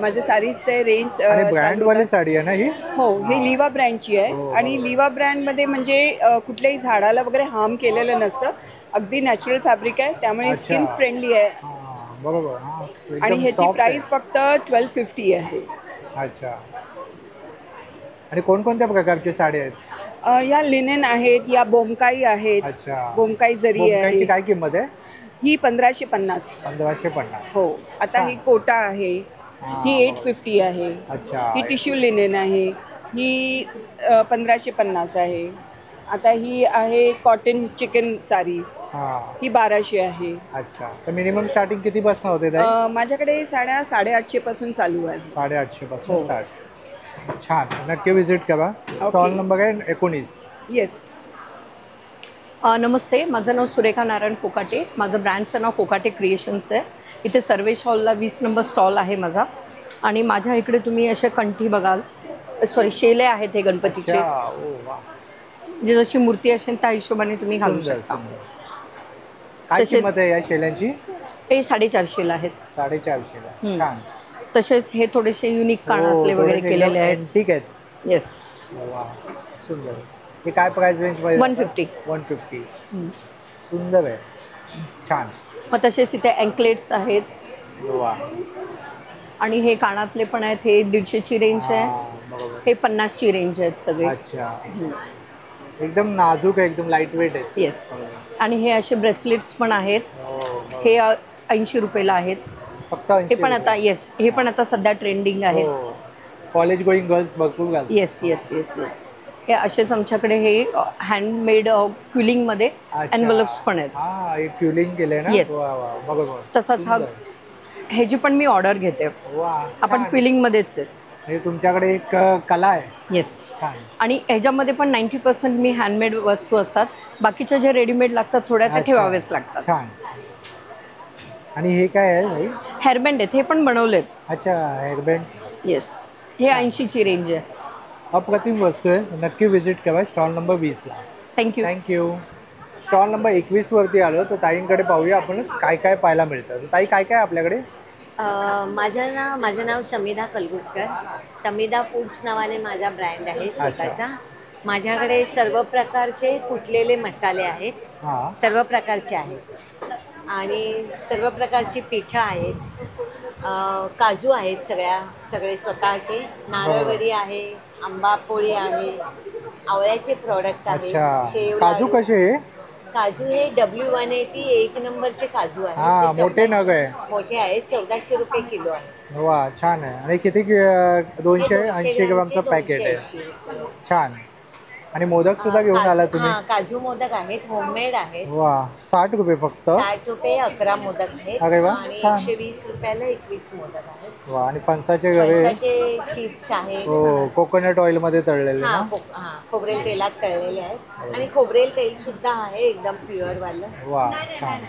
L: माझ्या साडीजचे रेंज
A: ब्रँडवाली साडी आहे ना ही?
L: हो. हे लिवा ब्रँडची आहे. आणि लिवा ब्रँडमध्ये म्हणजे कुठल्याही झाडाला वगैरे हार्म केलेलं नसतं. अगदी नॅचरल फॅब्रिक आहे त्यामुळे स्किन फ्रेंडली आहे.
A: बरोबर.
L: आणि ह्याची प्राइस फक्त 1250 आहे.
A: अच्छा. आणि कोणकोणत्या प्रकारची साडी आहेत?
L: या लिनेन आहेत, या बोमकाई आहेत.
A: अच्छा.
L: बोमकाई जरी आहे.
A: काय किंमत आहे?
L: ही 1550.
A: 1550.
L: हो. आता ही कोटा आहे. ही 850 आहे.
A: अच्छा.
L: ही टिश्यू लिनेन आहे. ही 1550 आहे. आता ही आहे कॉटन चिकन साडीज. ही 1200 आहे.
A: अच्छा. तर मिनिमम स्टार्टिंग किती पासून होते?
L: माझ्याकडे साड्या 850 पासून चालू आहे.
A: 850 पासून स्टार्ट. छान. नक्की विजिट करा. स्टॉल नंबर आहे 19.
L: येस.
M: नमस्ते. माझं नाव सुरेखा नारायण कोकाटे. माझं ब्रँडचं नाव कोकाटे क्रिएशन्स आहे. इथे सर्वेश हॉलला 20 नंबर स्टॉल आहे माझा. आणि माझ्या इकडे तुम्ही असे कंठी बघाल, शेले आहेत हे गणपतीचे. जे जशी मूर्ती असेल त्या हिशोबाने तुम्ही घालू शकता.
A: काय किंमत आहे या शेल्यांची?
M: हे 450 आहेत.
A: 450. छान.
M: तसेच हे थोडेसे युनिक कानातले वगैरे केलेले आहेत.
A: ठीक आहेत.
M: येस.
A: सुंदर. हे काय प्राइस रेंज मध्ये?
M: 150.
A: 150. सुंदर आहे. छान.
M: मग तसेच इथे अँकलेट्स आहेत. आणि हे कानातले पण आहेत. हे 150ची रेंज आहे. हे 50ची रेंज आहेत सगळे.
A: अच्छा. एकदम नाजूक आहे, एकदम लाईट वेट आहे.
M: येस. आणि हे असे ब्रेसलेट्स पण आहेत. हे 80 रुपयाला आहेत.
A: फक्त
M: हे पण आता हे पण आता सध्या ट्रेंडिंग आहे.
A: कॉलेज गोईंग गर्ल्स भरपूर घालतात.
M: Yes yes yes yes. हे असेच आमच्याकडे हे हँडमेड क्युलिंग मध्ये एनव्हलप्स पण आहेत.
A: एक क्युलिंग केलंय ना?
M: येस. तसाच हा ह्याची पण मी ऑर्डर घेते. आपण क्विलिंग मध्येच आहे.
A: हे तुमच्याकडे एक कला आहे.
M: येस. आणि ह्याच्यामध्ये पण 90% मी हँडमेड वस्तू असतात. बाकीच्या जे रेडीमेड लागतात थोड्या त्या ठेवावेच लागतात.
A: छान. आणि हे काय आहे भाई?
M: हेअरबँड आहेत, हे पण बनवलेत.
A: अच्छा, हेअरबँड.
M: येस, हे 80ची रेंज आहे.
A: अप्रतिम वस्तू आहे, नक्की व्हिजिट करा स्टॉल नंबर 20ला.
M: थँक्यू.
A: थँक्यू. स्टॉल नंबर 21 वरती आलो तर ताईंकडे पाहूया आपण काय काय पाहायला मिळतं. ताई काय काय आपल्याकडे?
N: माझं नाव समिधा कलगुटकर. समिधा फूड्स नावाने माझा ब्रँड आहे स्वतःचा. माझ्याकडे सर्व प्रकारचे कुटलेले मसाले आहेत, सर्व प्रकारचे आहेत आणि सर्व प्रकारची पिठं आहेत, काजू आहेत, सगळे स्वतःचे, नारळवडी आहे, आंबा पोळी आहे, आवळ्याचे प्रोडक्ट आहेत, शेव
A: काजू कसे?
N: काजू हे W180 1 नंबरचे काजू आहेत.
A: हा, मोठे नग आहे.
N: मोठे आहेत, 1400 रुपये किलो आहे.
A: वा, छान आहे. आणि किती 280 ग्रामचं पॅकेट आहे. छान. आणि मोदक सुद्धा घेऊन आला तुम्ही?
N: काजू मोदक आहेत, होममेड आहेत.
A: वा, 60 रुपये फक्त?
N: 60 रुपये 11 मोदक आहेत.
A: अरे वा,
N: आणि
A: छान.
N: 120 रुपयाला 21 मोदक आहेत.
A: वा, आणि फणसाचे गवे,
N: चिप्स आहेत.
A: हो, कोकोनट ऑइल मध्ये तळलेले ना?
N: खोबरेल तेलात तळलेले आहेत आणि खोबरेल तेल सुद्धा आहे एकदम प्युअर वालं.
A: वा, छान.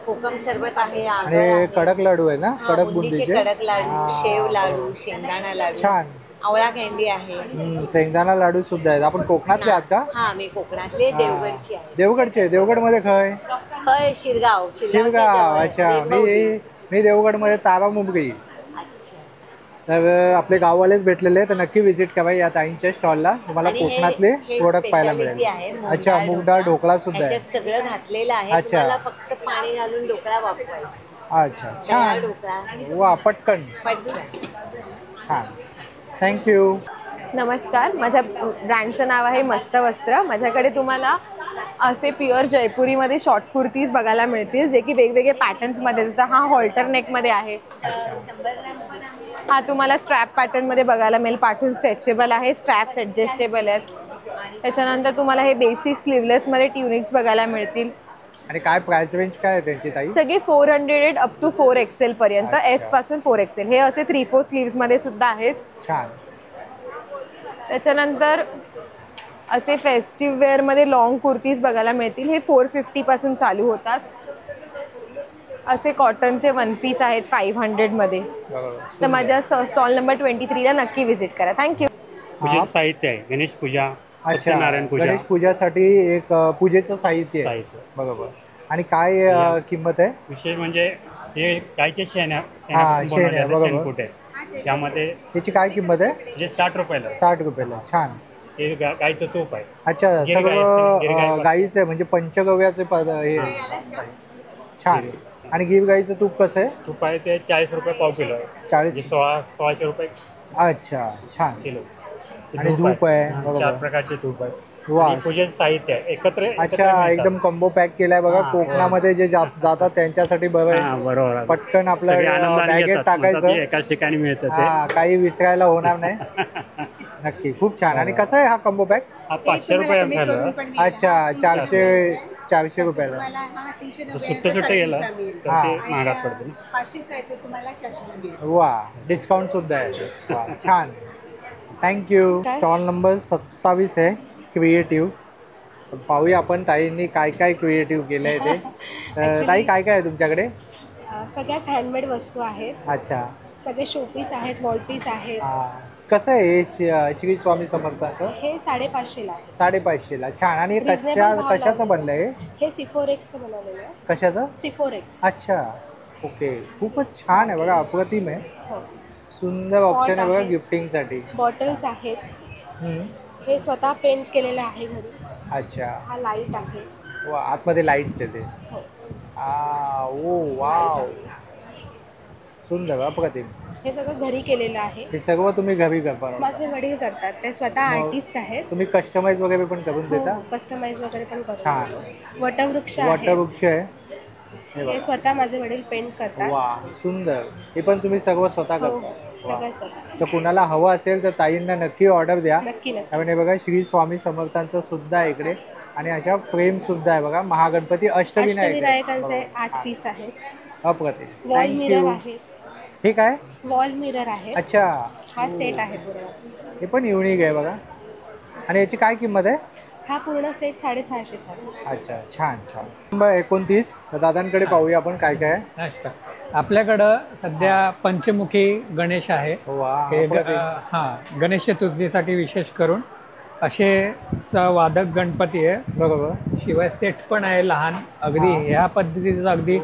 N: कोकम सरबत आहे,
A: आणि कडक लाडू आहे ना? कडक बुंदीचे
N: कडक लाडू, शेव लाडू, शेंगदाणा लाडू,
A: छान.
N: आवळा कँडी आहे,
A: शेंगदाणा लाडू सुद्धा आहेत. आपण कोकणातले आहात का?
N: हा, मी कोकणातले, देवगडची आहे.
A: देवगडचे? देवगड मध्ये खय?
N: शिरगाव.
A: अच्छा. मी देवगड मध्ये तारा मुंबई. तर आपले गाववालेच भेटलेले तर नक्की व्हिजिट करा या ताईंच्या स्टॉलला. तुम्हाला कोकणातले प्रोडक्ट पाहायला मिळेल. अच्छा, मूग डाळ ढोकळा सुद्धा आहे.
N: सगळं घातलेलं आहे. तुम्हाला फक्त पाणी घालून ढोकळा वापरायचा.
A: अच्छा, छान. वा, पटकन. छान. थँक्यू.
O: नमस्कार, माझ्या ब्रँडचं नाव आहे मस्त वस्त्र. माझ्याकडे तुम्हाला असे प्युअर जयपुरीमध्ये शॉर्ट कुर्तीज बघायला मिळतील, जे की वेगवेगळे पॅटर्न्समध्ये, जसं हा हॉल्टर नेकमध्ये आहे, हा तुम्हाला स्ट्रॅप पॅटर्नमध्ये बघायला मिळेल. पाठून स्ट्रेचेबल आहे, स्ट्रॅप्स ॲडजस्टेबल आहेत. त्याच्यानंतर तुम्हाला हे बेसिक स्लीवलेसमध्ये ट्युनिक्स बघायला मिळतील.
A: आणि काय प्राइस रेंज काय आहे त्यांची ताई?
O: सगळे 400 अप टू 4XL पर्यंत, S पासून 4XL. हे असे 3/4 स्लीव्स मध्ये सुद्धा आहेत.
A: छान.
O: त्याच्यानंतर असे फेस्टिव्ह वेअर मध्ये लॉंग कुर्तीज बघायला मिळतील. हे 450 पासून चालू होतात. असे कॉटनचे 1 पीस आहेत 500 मध्ये. तर माझ्या स्टॉल नंबर 23 ला नक्की व्हिजिट करा. थँक्यू.
P: पूजेचं साहित्य आहे, गणेश पूजा, सत्यनारायण पूजा.
A: गणेश पूजासाठी एक पूजेचं साहित्य आहे. बरोबर. आणि काय किंमत आहे?
P: विशेष म्हणजे हे गायच्या शेणकुट आहे, त्यामध्ये
A: त्याची काय किंमत आहे?
P: म्हणजे 60 रुपयाला.
A: 60 रुपयाला. छान.
P: हे गायचं तूप आहे.
A: अच्छा, सर्व गाईचं आहे, म्हणजे पंचगव्याचे हे. छान. आणि गिर गाईचं तूप कसं आहे?
P: तूप आहे ते 40 रुपये पाव किलो आहे.
A: 40.
P: 1600 रुपये.
A: अच्छा, छान.
P: किलो.
A: आणि धूप आहे,
P: 4 प्रकारचे धूप आहे.
A: वा,
P: पूजेचं साहित्य आहे एकत्र.
A: अच्छा, एकदम कॉम्बो पॅक केलाय बघा. कोकणामध्ये जे जातात त्यांच्यासाठी बरोबर, पटकन आपल्या बॅगेत टाकायचं,
P: एकाच ठिकाणी मिळतं.
A: काही विसरायला होणार नाही. नक्की. खूप छान. आणि कसं आहे हा कॉम्बो पॅक?
P: 500 रुपये.
A: अच्छा, 400 रुपयाला.
P: सुट्टे गेला महागात पडते.
A: वा, डिस्काउंट सुद्धा आहे. वा, छान. थँक्यू. स्टॉल नंबर 27 आहे, क्रिएटिव्ह. पाहूया आपण ताईंनी काय काय क्रिएटिव्ह केलं आहे ते. ताई, काय काय आहे तुमच्याकडे?
Q: सगळ्याच हँडमेड वस्तू आहेत.
A: अच्छा.
Q: सगळे शोपीस आहेत, वॉलपीस आहेत.
A: कसं आहे हे श्री स्वामी समर्थांचं?
Q: हे 550 आहे.
A: 550ला. छान. आणि कशाचं बनलं आहे?
Q: हे सिफोरेक्सचं बनवलेलं आहे.
A: कशाचं?
Q: सिफोरेक्स.
A: अच्छा, ओके. खूपच छान आहे बघा, अप्रतिम आहे. सुंदर ऑप्शन आहे बघा गिफ्टिंगसाठी.
Q: बॉटल्स आहेत, हे स्वतः पेंट केलेलं आहे घरी.
A: अच्छा.
Q: हा लाईट आहे.
A: वा, आतमध्ये लाईट्स येते. ओ वाव, सुंदर, अप्रतिम.
Q: हे सगळं घरी केलेलं आहे.
A: हे सर्व तुम्ही घरी करता?
Q: माझे वडील करतात, ते स्वतः आर्टिस्ट आहेत.
A: तुम्ही कस्टमाइज वगैरे पण करून देता?
Q: कस्टमाइज वगैरे पण करतो.
A: छान.
Q: वटवृक्ष
A: आहे.
Q: हे स्वतः माझे वडील पेंट करतात.
A: वा, सुंदर. हे पण तुम्ही सर्व स्वतः करता?
Q: सगळं स्वतः.
A: तर कुणाला हवं असेल तर ताईंना नक्की ऑर्डर द्या.
Q: नक्की.
A: कारण हे बघा श्री स्वामी समर्थांचं सुद्धा आहे इकडे. आणि अशा फ्रेम सुद्धा आहे बघा. महागणपती
Q: अष्टविनायकांचे 8 पीस आहेत.
A: अप्रतिम.
Q: वॉल मिरर आहे.
A: ठीक आहे.
Q: वॉल मिरर आहे.
A: अच्छा,
Q: हा सेट आहे पूर्ण.
A: हे पण युनिक आहे बघा. आणि याची काय किंमत आहे?
Q: हा पूर्ण सेट 650 चा.
A: अच्छा, छान छान. नंबर 29. तर दादांकडे पाहूया आपण काय काय आहे. आपल्याकडं सध्या पंचमुखी गणेश आहे. हे गणेश चतुर्थीसाठी विशेष करून असे वादक गणपती आहे. बरोबर. शिवाय सेट पण आहे लहान, अगदी ह्या पद्धतीचं अगदी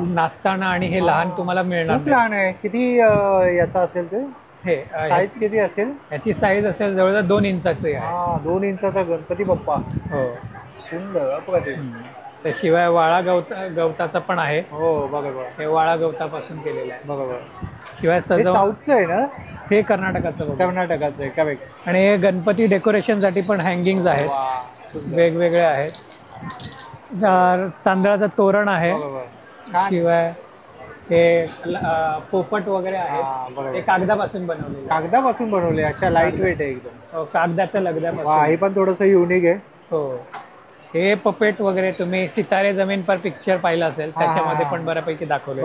A: नाचताना आणि हे लहान तुम्हाला मिळणार. खूप लहान आहे. किती याचा असेल ते? हे साईज किती असेल? याची साईज असेल जवळजवळ 2 इंचाची आहे. 2 इंचाचा गणपती बाप्पा. हो, सुंदर अप्रतिम. त्याशिवाय वाळा गवताचा पण आहे. हो बरोबर. हे वाळा गवतापासून केलेलं आहे. बरोबर. शिवाय साऊथचं आहे ना? हे कर्नाटकाचं. कर्नाटकाचं आहे करेक्ट. आणि हे गणपती डेकोरेशनसाठी पण हँगिंग्स आहेत, वेगवेगळे आहेत. तांदळाचं तोरण आहे. शिवाय हे पोपट वगैरे आहे. हे कागदापासून बनवले. कागदापासून बनवले. अच्छा, लाईट वेट आहे एकदम. कागदाच्या लगद्यापासून. हे पण थोडंसं युनिक आहे. हो. हे पपेट वगैरे तुम्ही सितारे जमीन पर पिक्चर पाहिलं असेल, त्याच्यामध्ये पण बऱ्यापैकी दाखवले.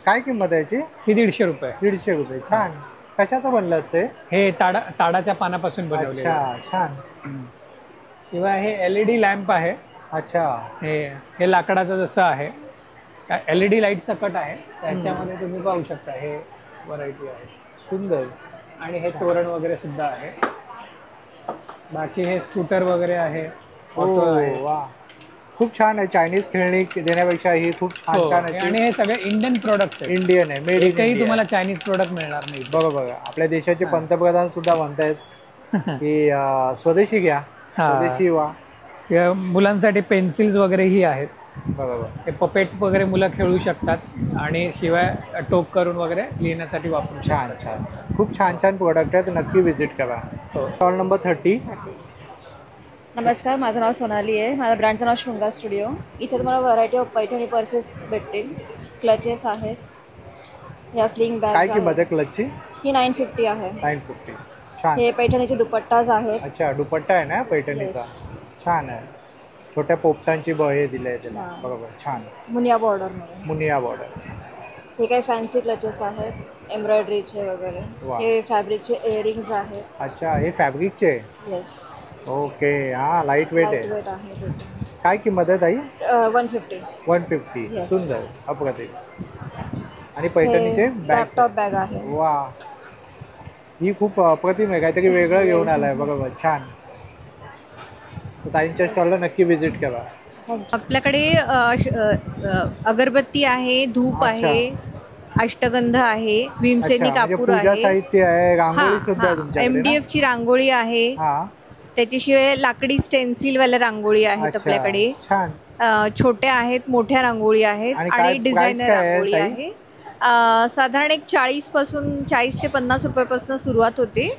A: काय किंमत आहे याची? ती 150 रुपये. 150 रुपये. छान. कशाचं बनलं असते? हे ताडाच्या पानापासून बनवले. छान. शिवाय हे LED लॅम्प आहे. अच्छा. हे लाकडाचं जसं आहे, LED लाईट सकट आहे, त्याच्यामध्ये तुम्ही पाहू शकता. हे व्हरायटी आहे. सुंदर. आणि हे तोरण वगैरे सुद्धा आहे. बाकी हे स्कूटर वगैरे आहे. वा, खूप छान आहे. चायनीज खेळणी देण्यापेक्षा ही खूप छान आहे. आणि हे सगळे इंडियन प्रोडक्ट्स आहे. इंडियन आहे. Made in India. तुम्हाला चायनीज प्रोडक्ट मिळणार नाही. बरोबर. आपल्या देशाचे पंतप्रधान सुद्धा म्हणतायत की स्वदेशी घ्या, स्वदेशी वा. मुलांसाठी पेन्सिल्स वगैरे ही आहेत. बरोबर. हे पपेट वगैरे मुलं खेळू शकतात आणि शिवाय टोक करून वगैरे लिहिण्यासाठी वापरू. छान छान छान. खूप छान छान प्रोडक्ट आहेत. नक्की व्हिजिट करा. Stall number 30.
R: नमस्कार, माझं नाव सोनाली आहे. माझ्या ब्रँडचं नाव शृंगार स्टुडिओ. इथे तुम्हाला व्हरायटी ऑफ पैठणी पर्सेस भेटतील. क्लचेस आहेत, ह्या स्लिंग बॅग.
A: काय किंमत आहे क्लचची?
R: ही 950 आहे.
A: 950. छान.
R: हे पैठणीचे दुपट्टाज आहेत.
A: अच्छा, दुपट्टा आहे ना पैठणीचा. छान आहे. छोट्या पोपटांची हे दिले आहे त्याला. बरोबर. छान.
R: मुनिया बॉर्डर.
A: मुनिया बॉर्डर.
R: हे काही फॅन्सी क्लचेस आहेत, एम्ब्रॉयडरीचे वगैरे. हे फॅब्रिकचे इयरिंग्स आहेत.
A: अच्छा, हे फॅब्रिकचे?
R: येस.
A: ओके. हा, लाईट वेट आहे. काय किंमत आहे ताई?
R: 150.
A: 150. सुंदर अप्रतिम. आणि पैठणीचे
R: लॅपटॉप बॅग आहे.
A: वा, ही खूप अप्रतिम आहे. काहीतरी वेगळं घेऊन आलाय. बरोबर. छान. ताईंच्या स्टॉलला नक्की व्हिजिट करा.
S: आपल्याकडे अगरबत्ती आहे, धूप आहे, अष्टगंध आहे, भीमसेनी कापूर आहे,
A: साहित्य आहे, रांगोळी सुद्धा तुमच्याकडे.
S: MDF ची रांगोळी आहे. त्याच्याशिवाय लाकडी स्टेन्सिल वाल्या रांगोळी आहेत आपल्याकडे. छोट्या आहेत, मोठ्या रांगोळी आहेत आणि डिझायनर रांगोळी आहे. साधारण एक 40 ते 50 रुपयापासून सुरुवात होते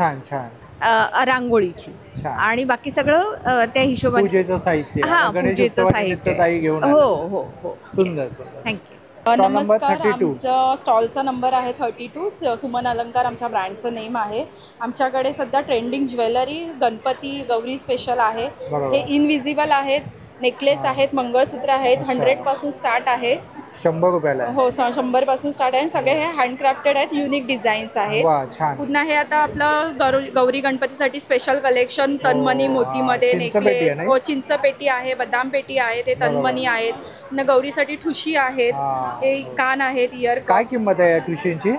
S: रांगोळीची. आणि बाकी सगळं त्या हिशोबाने
A: पूजेचं साहित्य.
S: पूजेचं साहित्य. हो हो हो.
A: सुंदर.
S: थँक्यू.
T: नमस्कार. आमचं स्टॉलचा नंबर आहे 32. सुमन अलंकार आमच्या ब्रँडचं नेम आहे. आमच्याकडे सध्या trending jewellery, Ganpati, Gauri special आहे. हे इनविजिबल आहेत, नेकलेस आहेत, मंगळसूत्र आहेत. 100 पासून स्टार्ट आहे.
A: 100 रुपयाला?
T: हो, 100 पासून स्टार्ट आहे. सगळे हे हँडक्राफ्टेड आहेत, युनिक डिझाईन्स आहेत. पुन्हा हे आता आपलं गौरी गणपतीसाठी स्पेशल कलेक्शन तन्मनी मोतीमध्ये नेकलेस. हो, चिंचपेटी आहे, बदाम पेटी आहे, ते तन्मनी आहेत. पुन्हा गौरीसाठी ठुशी आहेत, हे कान आहेत, इयर.
A: काय किंमत आहे या ठुशींची?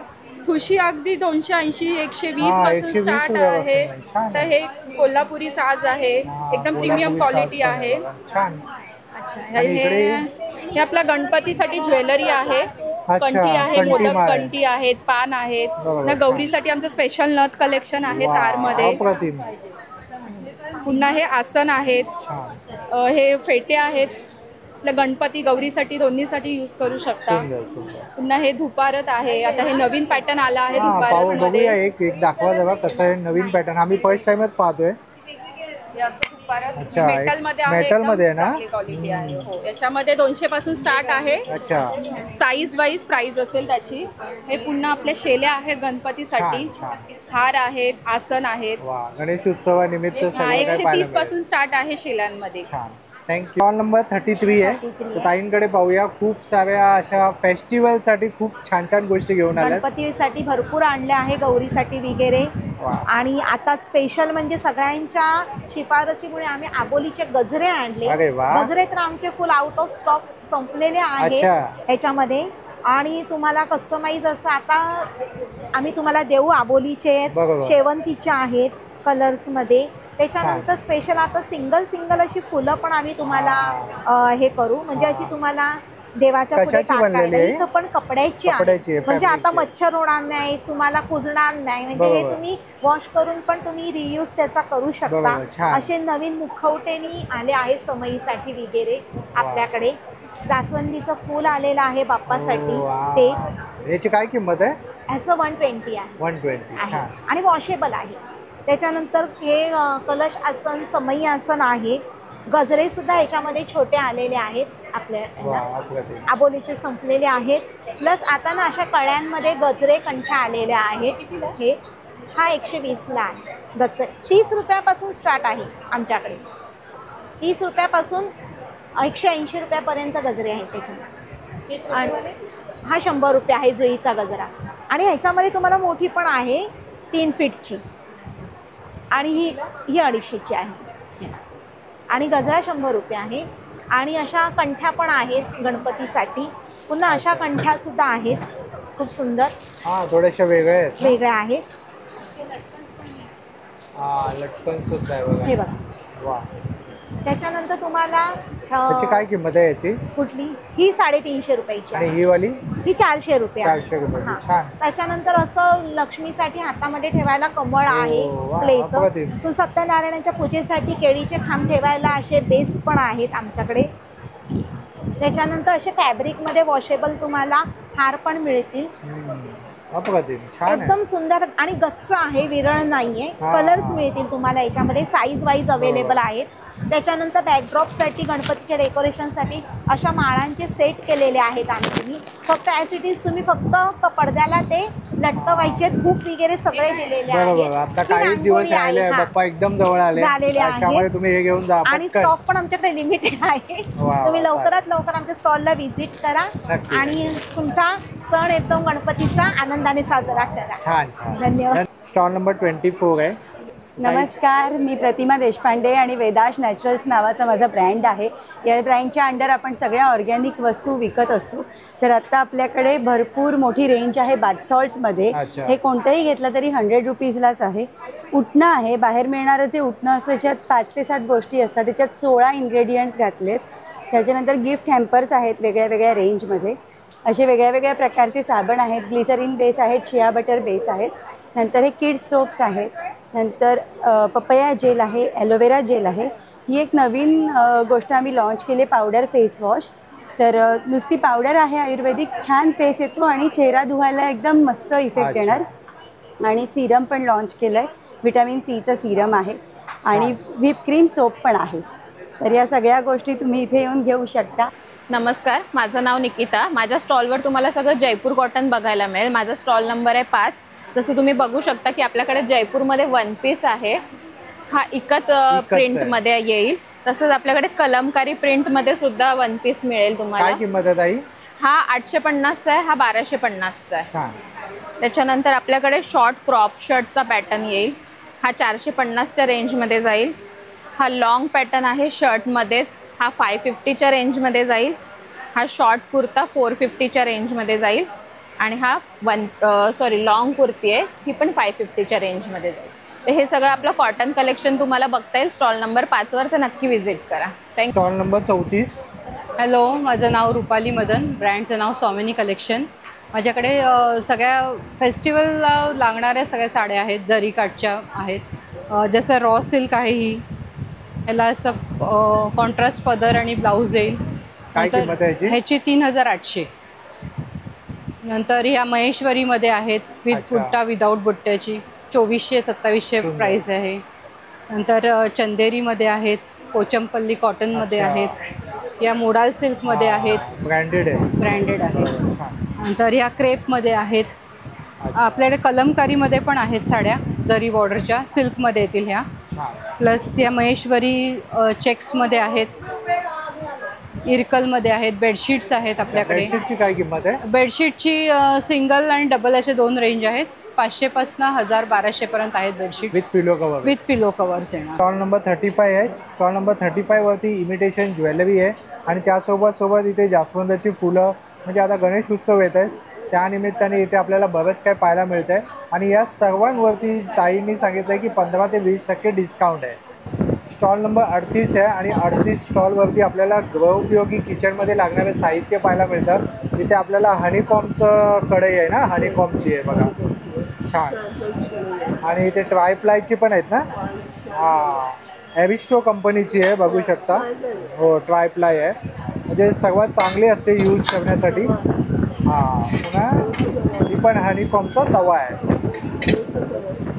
T: ठुशी अगदी 280, 120 पासून स्टार्ट आहे. तर हे कोल्हापुरी साज आहे, एकदम प्रीमियम क्वालिटी आहे. अच्छा. हे आपल्या गणपतीसाठी ज्वेलरी आहे. कंठी आहे, मोदक कंठी आहेत, पान आहेत. ना गौरीसाठी आमचं स्पेशल नथ कलेक्शन आहे तारमध्ये. पुन्हा हे आसन आहेत, हे फेटे आहेत. आपल्या गणपती गौरीसाठी दोन्हीसाठी यूज करू शकता. पुन्हा हे धुपारत आहे. आता हे नवीन पॅटर्न आला आहे धुपारत मध्ये.
A: एक दाखवा जरा कसं आहे नवीन पॅटर्न. आम्ही फर्स्ट टाइमच पाहतोय.
T: मेटल मध्ये ना क्वालिटी आहे. हो, याच्यामध्ये 200 पासून स्टार्ट आहे. साईज वाईज प्राइस असेल त्याची. हे पुन्हा आपल्या शेल्या आहेत गणपतीसाठी. हार आहेत, आसन आहेत.
A: गणेश उत्सवानिमित्त
T: 130 पासून स्टार्ट आहे शेल्यांमध्ये.
A: थँक्यू. स्टॉल नंबर 33 आहे. ताईंकडे पाहूया. खूप साऱ्या अशा फेस्टिवल साठी खूप छान छान गोष्टी घेऊन आल्या.
U: गणपतीसाठी भरपूर आणले आहे, गौरीसाठी वगैरे. आणि आता स्पेशल म्हणजे सगळ्यांच्या शिफारशीमुळे आम्ही आबोलीचे गजरे आणले. गजरे तर आमचे फुल आउट ऑफ स्टॉक संपलेले आहे ह्याच्यामध्ये. आणि तुम्हाला कस्टमाइज असं आता आम्ही तुम्हाला देऊ. आबोलीचे
A: बरोबर.
U: शेवंतीचे आहेत कलर्समध्ये. त्याच्यानंतर स्पेशल आता सिंगल अशी फुलं पण आम्ही तुम्हाला हे करू, म्हणजे अशी तुम्हाला देवाच्या पुढे
A: कशाची बनलेली
U: टाकायला.
A: आहे?
U: इथं पण कपड्याची
A: कपड्याची
U: आहे,
A: आहे,
U: म्हणजे आता
A: fabricची.
U: मच्छर होणार नाही, तुम्हाला कुजणार नाही, म्हणजे हे
A: बरोबर.
U: तुम्ही वॉश करून पण तुम्ही रियूज त्याचा करू शकता.
A: बरोबर, छान.
U: असे नवीन मुखवटेनी आले आहे समईसाठी वगैरे आपल्याकडे. जास्वंदीचं फूल आलेलं आहे बाप्पासाठी. ते
A: याची काय किंमत आहे?
U: ह्याचं 120 आहे
A: 120.
U: आहे.
A: छान.
U: आणि वॉशेबल आहे. त्याच्यानंतर हे कलश आसन, समई आसन आहे. गजरे सुद्धा याच्यामध्ये छोटे आलेले आहेत आपल्या. आबोलीचे संपलेले आहेत. प्लस आता ना अशा कळ्यांमध्ये गजरे कंठ्या आलेल्या आहेत. हे हा 120ला आहे. गजरे 30 रुपयापासून स्टार्ट आहे आमच्याकडे. 30 रुपयापासून 180 रुपयापर्यंत गजरे आहेत त्याच्यामध्ये. आणि हा 100 रुपये आहे जुईचा गजरा. आणि ह्याच्यामध्ये तुम्हाला मोठी पण आहे 3 फीटची, आणि ही 250ची आहे. आणि गजरा 100 रुपये आहे. आणि अशा कंठ्या पण आहेत गणपतीसाठी. पुन्हा अशा कंठ्या सुद्धा आहेत खूप सुंदर.
A: हा, थोड्याशा वेगळ्या आहेत.
U: वेगळ्या आहेत.
A: हा, लटकन सुद्धा आहे बघा.
U: हे बघा.
A: वा.
U: त्याच्यानंतर तुम्हाला
A: त्याची काय किंमत आहे याची?
U: कुठली? ही 350 रुपयाची
A: आणि
U: आहे.
A: ही वाली?
U: ही 400 रुपये आहे.
A: 400 रुपये.
U: हा.
A: छान.
U: त्याच्यानंतर असं लक्ष्मीसाठी हातामध्ये ठेवायला कमळ आहे
A: वा,
U: क्लेचं.
A: अप्रतिम.
U: तू सत्यनारायणाच्या पूजेसाठी केळीचे खांब ठेवायला असे बेस पण आहेत आमच्याकडे. त्याच्यानंतर असे फॅब्रिकमध्ये वॉशेबल तुम्हाला हार पण मिळतील.
A: अप्रतिम. छान आहे.
U: एकदम सुंदर आणि गच्च आहे, विरळ नाहीये.
A: हा.
U: कलर्स मिळतील तुम्हाला याच्यामध्ये, साईज वाईज अवेलेबल आहेत. त्याच्यानंतर बॅकड्रॉपसाठी, गणपतीच्या डेकोरेशनसाठी अशा माळांचे सेट केलेले आहेत आम्ही. फक्त ॲज इट इज तुम्ही फक्त पडद्याला ते लटकवायचे, हुक वगैरे सगळे दिलेले आहेत.
A: बरोबर. आता काही दिवस राहिले, बाप्पा एकदम जवळ आले. त्याच्यामुळे तुम्ही हे घेऊन जा.
U: आणि स्टॉक पण आमच्याकडे लिमिटेड आहे.
A: वा,
U: तुम्ही लवकरात लवकर आमच्या स्टॉलला व्हिजिट करा
A: नक्की.
U: आणि तुमचा सण एकदम गणपतीचा आनंदाने साजरा करा.
A: छान छान.
U: धन्यवाद.
A: स्टॉल नंबर 24 आहे.
B: नमस्कार, मी प्रतिमा देशपांडे आणि वेदाश नॅचरल्स नावाचा माझा ब्रँड आहे. या ब्रँडच्या अंडर आपण सगळ्या ऑर्गॅनिक वस्तू विकत असतो. तर आत्ता आपल्याकडे भरपूर मोठी रेंज आहे बाथ सॉल्ट्समध्ये. हे कोणतंही घेतलं तरी 100 रुपीजलाच आहे. उटणं आहे, बाहेर मिळणारं जे उटणं असतं त्याच्यात 5 ते 7 गोष्टी असतात, त्याच्यात 16 इन्ग्रेडियंट्स घातलेत. त्याच्यानंतर गिफ्ट हॅम्पर्स आहेत वेगळ्या वेगळ्या रेंजमध्ये. असे वेगळ्या वेगळ्या प्रकारचे साबण आहेत, ग्लिसरीन बेस आहेत, शिया बटर बेस आहेत. नंतर हे किड्स सोप्स आहेत. नंतर पपया जेल आहे, ॲलोवेरा जेल आहे. ही एक नवीन गोष्ट आम्ही लॉन्च केली, पावडर फेस वॉश. तर नुसती पावडर आहे आयुर्वेदिक, छान फेस येतो आणि चेहरा धुवायला एकदम मस्त इफेक्ट येणार. आणि सिरम पण लॉन्च केलं आहे, व्हिटॅमिन सीचं सिरम आहे. आणि व्हिप क्रीम सोप पण आहे. तर या सगळ्या गोष्टी तुम्ही इथे येऊन घेऊ शकता.
V: नमस्कार, माझं नाव निकिता. माझ्या स्टॉलवर तुम्हाला सगळं जयपूर कॉटन बघायला मिळेल. माझा स्टॉल नंबर आहे 5. जसं तुम्ही बघू शकता की आपल्याकडे जयपूरमध्ये 1 पीस आहे. हा इकत प्रिंटमध्ये येईल. तसंच आपल्याकडे कलमकारी प्रिंटमध्ये सुद्धा 1 पीस मिळेल तुम्हाला.
A: काय किंमत आहे ताई?
V: हा 850चा आहे, हा 1250चा आहे. त्याच्यानंतर आपल्याकडे शॉर्ट क्रॉप शर्टचा पॅटर्न येईल. हा 450च्या रेंजमध्ये जाईल. हा लॉंग पॅटर्न आहे शर्टमध्येच, हा 550च्या रेंजमध्ये जाईल. हा शॉर्ट कुर्ता 450च्या रेंजमध्ये जाईल. आणि हा लॉंग कुर्ती आहे, ही पण 550च्या रेंजमध्ये जाईल. तर हे सगळं आपलं कॉटन कलेक्शन तुम्हाला बघता येईल स्टॉल नंबर 5वर, तर नक्की व्हिजिट करा. थँक्यू.
A: Stall number 34.
W: हॅलो, माझं नाव रुपाली मदन, ब्रँडचं नाव स्वामिनी कलेक्शन. माझ्याकडे सगळ्या फेस्टिवलला लागणाऱ्या सगळ्या साड्या आहेत, जरी काठच्या आहेत. जसं रॉ सिल्क आहे, ही याला असं कॉन्ट्रास्ट पदर आणि ब्लाऊज येईल. ह्याची 3800. नंतर ह्या महेश्वरीमध्ये आहेत, विथ बुट्टा विदाऊट बुट्ट्याची 2400-2700 प्राईस आहे. नंतर चंदेरीमध्ये आहेत, पोचमपल्ली कॉटनमध्ये आहेत, या मोडाल सिल्कमध्ये आहेत, ब्रँडेड आहे. नंतर ह्या क्रेपमध्ये आहेत. आपल्याकडे कलमकारीमध्ये पण आहेत साड्या, जरी बॉर्डरच्या सिल्कमध्ये येतील ह्या. प्लस या महेश्वरी चेक्समध्ये आहेत, इरकलमध्ये आहेत, बेडशीट्स आहेत आपल्याकडे.
A: बेडशीटची काय किंमत आहे?
V: बेडशीटची सिंगल आणि डबल असे 2 रेंज आहेत. 500 पासून 1000-1200 पर्यंत आहेत bedsheet
A: with pillow cover.
V: With pillow covers येणार.
A: स्टॉल नंबर 35 आहे. स्टॉल नंबर 35 वरती इमिटेशन ज्वेलरी आहे आणि त्यासोबत इथे जास्वंदाची फुलं म्हणजे आता गणेश उत्सव येत आहे, त्यानिमित्ताने इथे आपल्याला बरंच काय पाहायला मिळतं आहे आणि या सर्वांवरती ताईंनी सांगितलं आहे की 15 ते 20% डिस्काउंट आहे. स्टॉल नंबर 38 आहे आणि 38 स्टॉलवरती आपल्याला गृहोपयोगी किचनमध्ये लागणारे साहित्य पाहायला मिळतं. इथे आपल्याला हनीकॉमचं कढई आहे ना, हनीकॉमची आहे बघा, छान. आणि इथे ट्रायप्लायची पण आहेत ना, हां ॲरिस्टो कंपनीची आहे, बघू शकता. हो ट्रायप्लाय आहे, म्हणजे सर्वात चांगली असते यूज करण्यासाठी. हां पुन्हा ही पण हनीकॉमचा तवा आहे,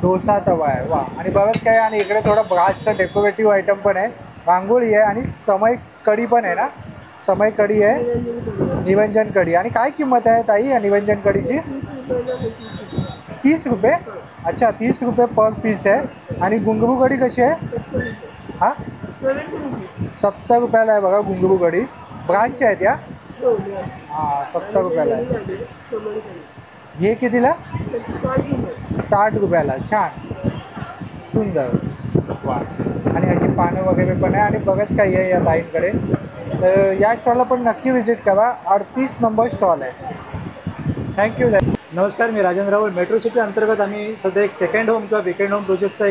A: डोसा तवा आहे. वा, आणि बरंच काय. आणि इकडे थोडं ब्रासचं डेकोरेटिव्ह आयटम पण आहे, रांगोळी आहे आणि समय कढी पण आहे ना, समय कढी आहे, निरंजन कढी. आणि काय किंमत आहे ताई या निरंजन कढीची? 30 रुपये. अच्छा 30 रुपये पर पीस आहे. आणि घुंगरू कढी कशी आहे? हां 70 रुपयाला आहे बघा घुंगरू कढी. ब्रासच्या आहेत या? हां 70 रुपयाला आहे. हे कितीला? 60 रुपयाला. छान सुंदर. वा, आणि ह्याची पानं वगैरे पण आहे आणि बघच काही आहे या ताईंकडे. तर या स्टॉलला पण नक्की व्हिजिट करा. 38 नंबर स्टॉल आहे. थँक्यू. नमस्कार, मी राजेंद्र राहुल. मेट्रो सिटी अंतर्गत आम्ही सध्या एक सेकंड होम किंवा विकेंड होम प्रोजेक्टचा